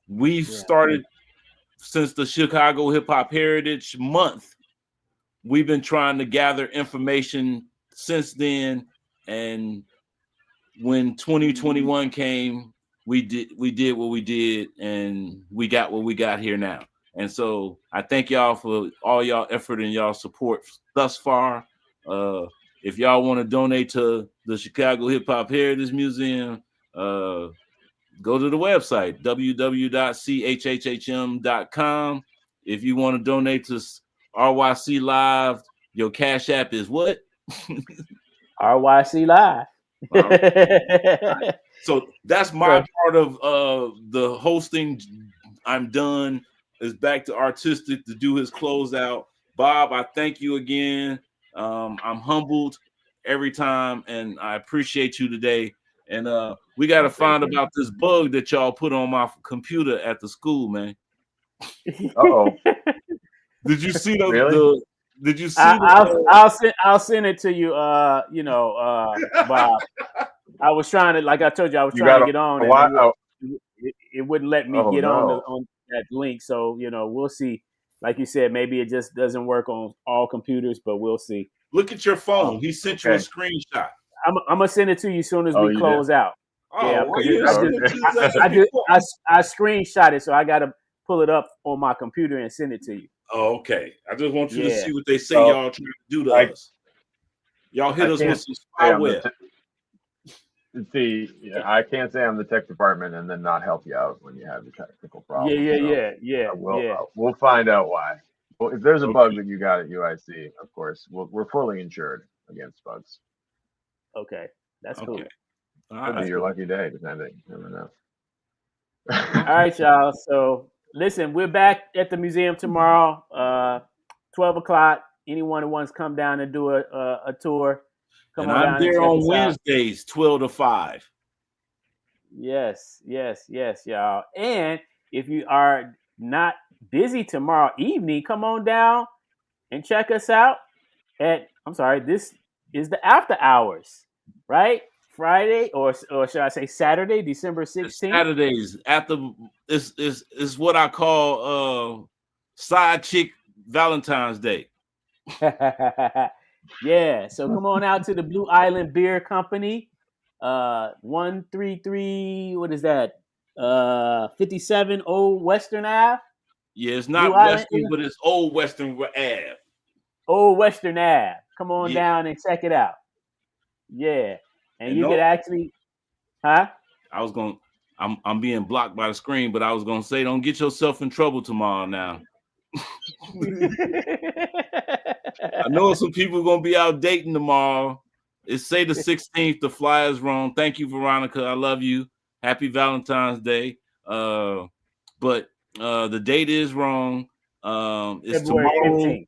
We've started since the Chicago Hip Hop Heritage Month. We've been trying to gather information since then, and when 2021 came, we did what we did, and we got what we got here now. And so I thank y'all for all y'all effort and y'all support thus far. If y'all want to donate to the Chicago Hip Hop Heritage Museum, go to the website, www.chhhm.com. If you want to donate to RYC Live, your Cash App is what? RYC Live. Right. So that's my part of the hosting. I'm done. It's back to Artistic to do his closeout. Bob, I thank you again. I'm humbled every time, and I appreciate you today. And we got to find about this bug that y'all put on my computer at the school, man. Uh-oh. Did you see Really? Did you see? I'll send it to you. Bob. I was trying to, like I told you, I was trying to get on. It wouldn't let me get on that link. So we'll see. Like you said, maybe it just doesn't work on all computers, but we'll see. Look at your phone. He sent you a screenshot. I'm gonna send it to you as soon as Oh, we you close out. Yeah, Oh, why because you Oh, send it okay. to us? I screenshot it, so I gotta pull it up on my computer and send it to you. Oh, okay. I just want you to Yeah. see what they say Well, y'all trying to do to I us. Y'all I hit us can't with some say I'm the spyware. I can't say I'm the tech department and then not help you out when you have the technical problems. So we'll find out why. Well, if there's a bug that you got at UIC, of course, we're fully insured against bugs. Okay, that's Okay. cool. All Could be right. your lucky day, depending. You never know. All right, y'all. So listen, we're back at the museum tomorrow, 12 o'clock. Anyone who wants to come down and do a tour, come And on I'm down and there check on us out. Wednesdays, 12 to 5. Yes, y'all. And if you are not busy tomorrow evening, come on down and check us out this is the after hours, right? Friday or should I say Saturday, December 16th? Saturdays after is what I call side chick Valentine's Day. Yeah, so come on out to the Blue Island Beer Company, 133. What is that? 57 Old Western Ave. Yeah, it's Blue not Island, Western, but it's Old Western Ave. Old Western Ave. Come on Yeah. down and check it out. Yeah, and you no, could actually, huh? I'm being blocked by the screen, but I was gonna say, don't get yourself in trouble tomorrow now. I know some people are gonna be out dating tomorrow. It's say the 16th. The flyer's wrong. Thank you, Veronica. I love you. Happy Valentine's Day. But the date is wrong. It's February tomorrow. 15th.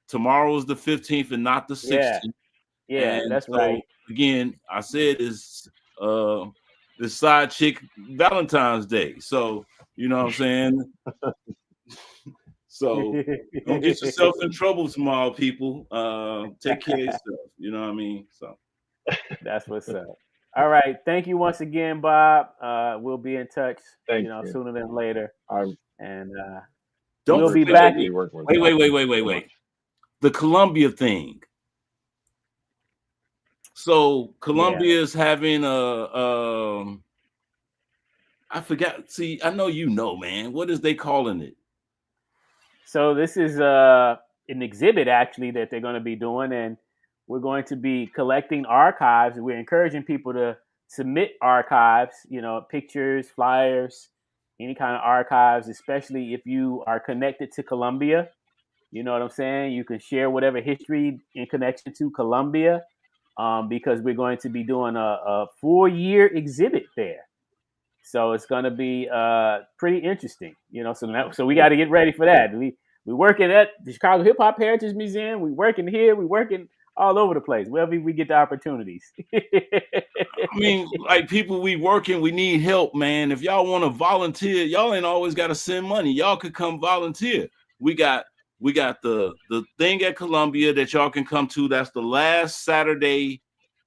Tomorrow is the 15th and not the 16th. Yeah, and that's so, right. Again, I said it's the side chick Valentine's Day. So you know what I'm saying. So don't get yourself in trouble tomorrow, people. Take care of yourself. You know what I mean? So That's what's up. All right. Thank you once again, Bob. We'll be in touch, Thank you. sooner than later. And don't we'll be forget- back. Wait. The Columbia thing. So Columbia is having I forgot. See, I know you know, man. What is they calling it? So this is an exhibit actually that they're going to be doing, and we're going to be collecting archives. We're encouraging people to submit archives, pictures, flyers, any kind of archives, especially if you are connected to Columbia. You know what I'm saying? You can share whatever history in connection to Columbia, because we're going to be doing a 4-year exhibit there. So it's going to be pretty interesting, So we got to get ready for that. We working at the Chicago Hip Hop Heritage Museum. We working here. We working all over the place. Wherever we get the opportunities. I mean, like people we working, we need help, man. If y'all want to volunteer, y'all ain't always got to send money. Y'all could come volunteer. We got the thing at Columbia that y'all can come to. That's the last Saturday.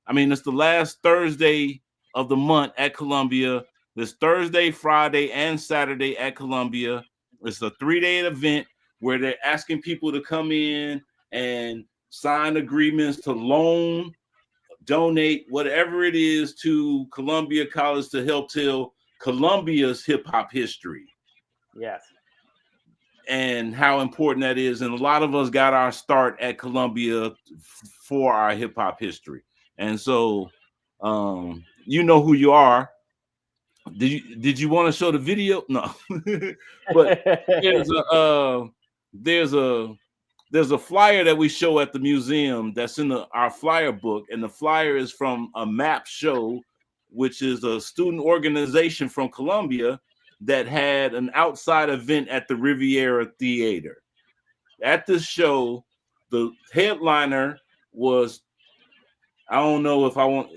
I mean, it's the last Thursday of the month at Columbia. This Thursday, Friday, and Saturday at Columbia. It's a 3-day event where they're asking people to come in and sign agreements to loan, donate, whatever it is to Columbia College to help tell Columbia's hip hop history. Yes. And how important that is. And a lot of us got our start at Columbia for our hip hop history. And so, you know who you are. Did you want to show the video? No. But there's a flyer that we show at the museum that's in our flyer book, and the flyer is from a map show, which is a student organization from Columbia that had an outside event at the Riviera Theater. At this show, the headliner was, I don't know if I want,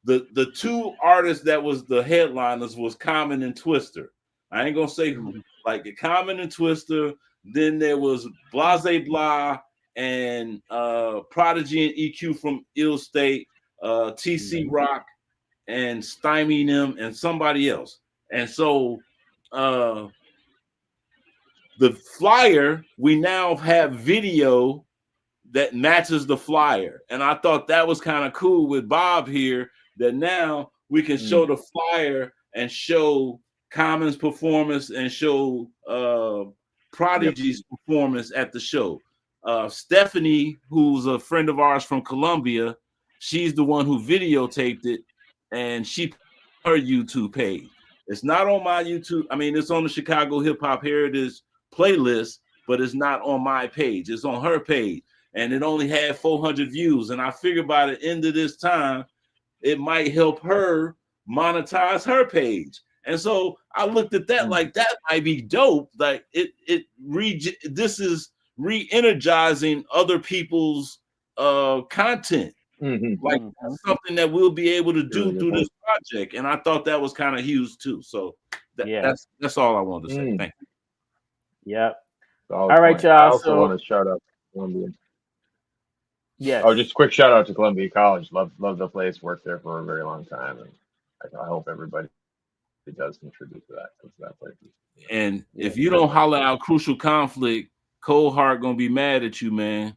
the two artists that was the headliners was Common and Twister. I ain't gonna say who, like Common and Twister. Then there was Blase Blah and Prodigy and EQ from Ill State, TC Rock and Stymie them and somebody else. And so the flyer, we now have video that matches the flyer. And I thought that was kind of cool with Bob here, that now we can show the flyer and show Common's performance and show Prodigy's performance at the show. Stephanie, who's a friend of ours from Columbia, she's the one who videotaped it, and she put her YouTube page. It's not on my YouTube. I mean, it's on the Chicago Hip Hop Heritage playlist, but it's not on my page. It's on her page, and it only had 400 views. And I figured by the end of this time, it might help her monetize her page. And so I looked at that like that might be dope. Like this is re-energizing other people's content. Like something that we'll be able to do through this project. And I thought that was kind of huge too. So that's all I wanted to say. Thank you. Yep. All right, y'all. I also want to shout out to Columbia. Yeah. Oh, just a quick shout out to Columbia College. Love the place. Worked there for a very long time, and I hope everybody does contribute to that place. And if you don't holler out Crucial Conflict, Cold Heart gonna be mad at you, man.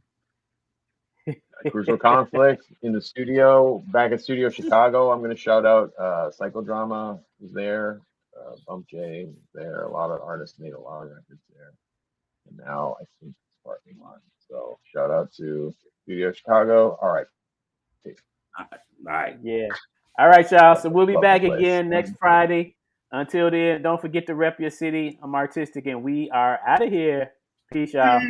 Crucial Conflict in the studio, back at Studio Chicago. I'm going to shout out Psychodrama was there, Bump J was there. A lot of artists made a lot of records there. And now I think it's parking lot. So shout out to Studio Chicago. All right. All right. Yeah. All right, y'all. So we'll be back again next Friday. Until then, don't forget to rep your city. I'm Artistic, and we are out of here. Peace, y'all.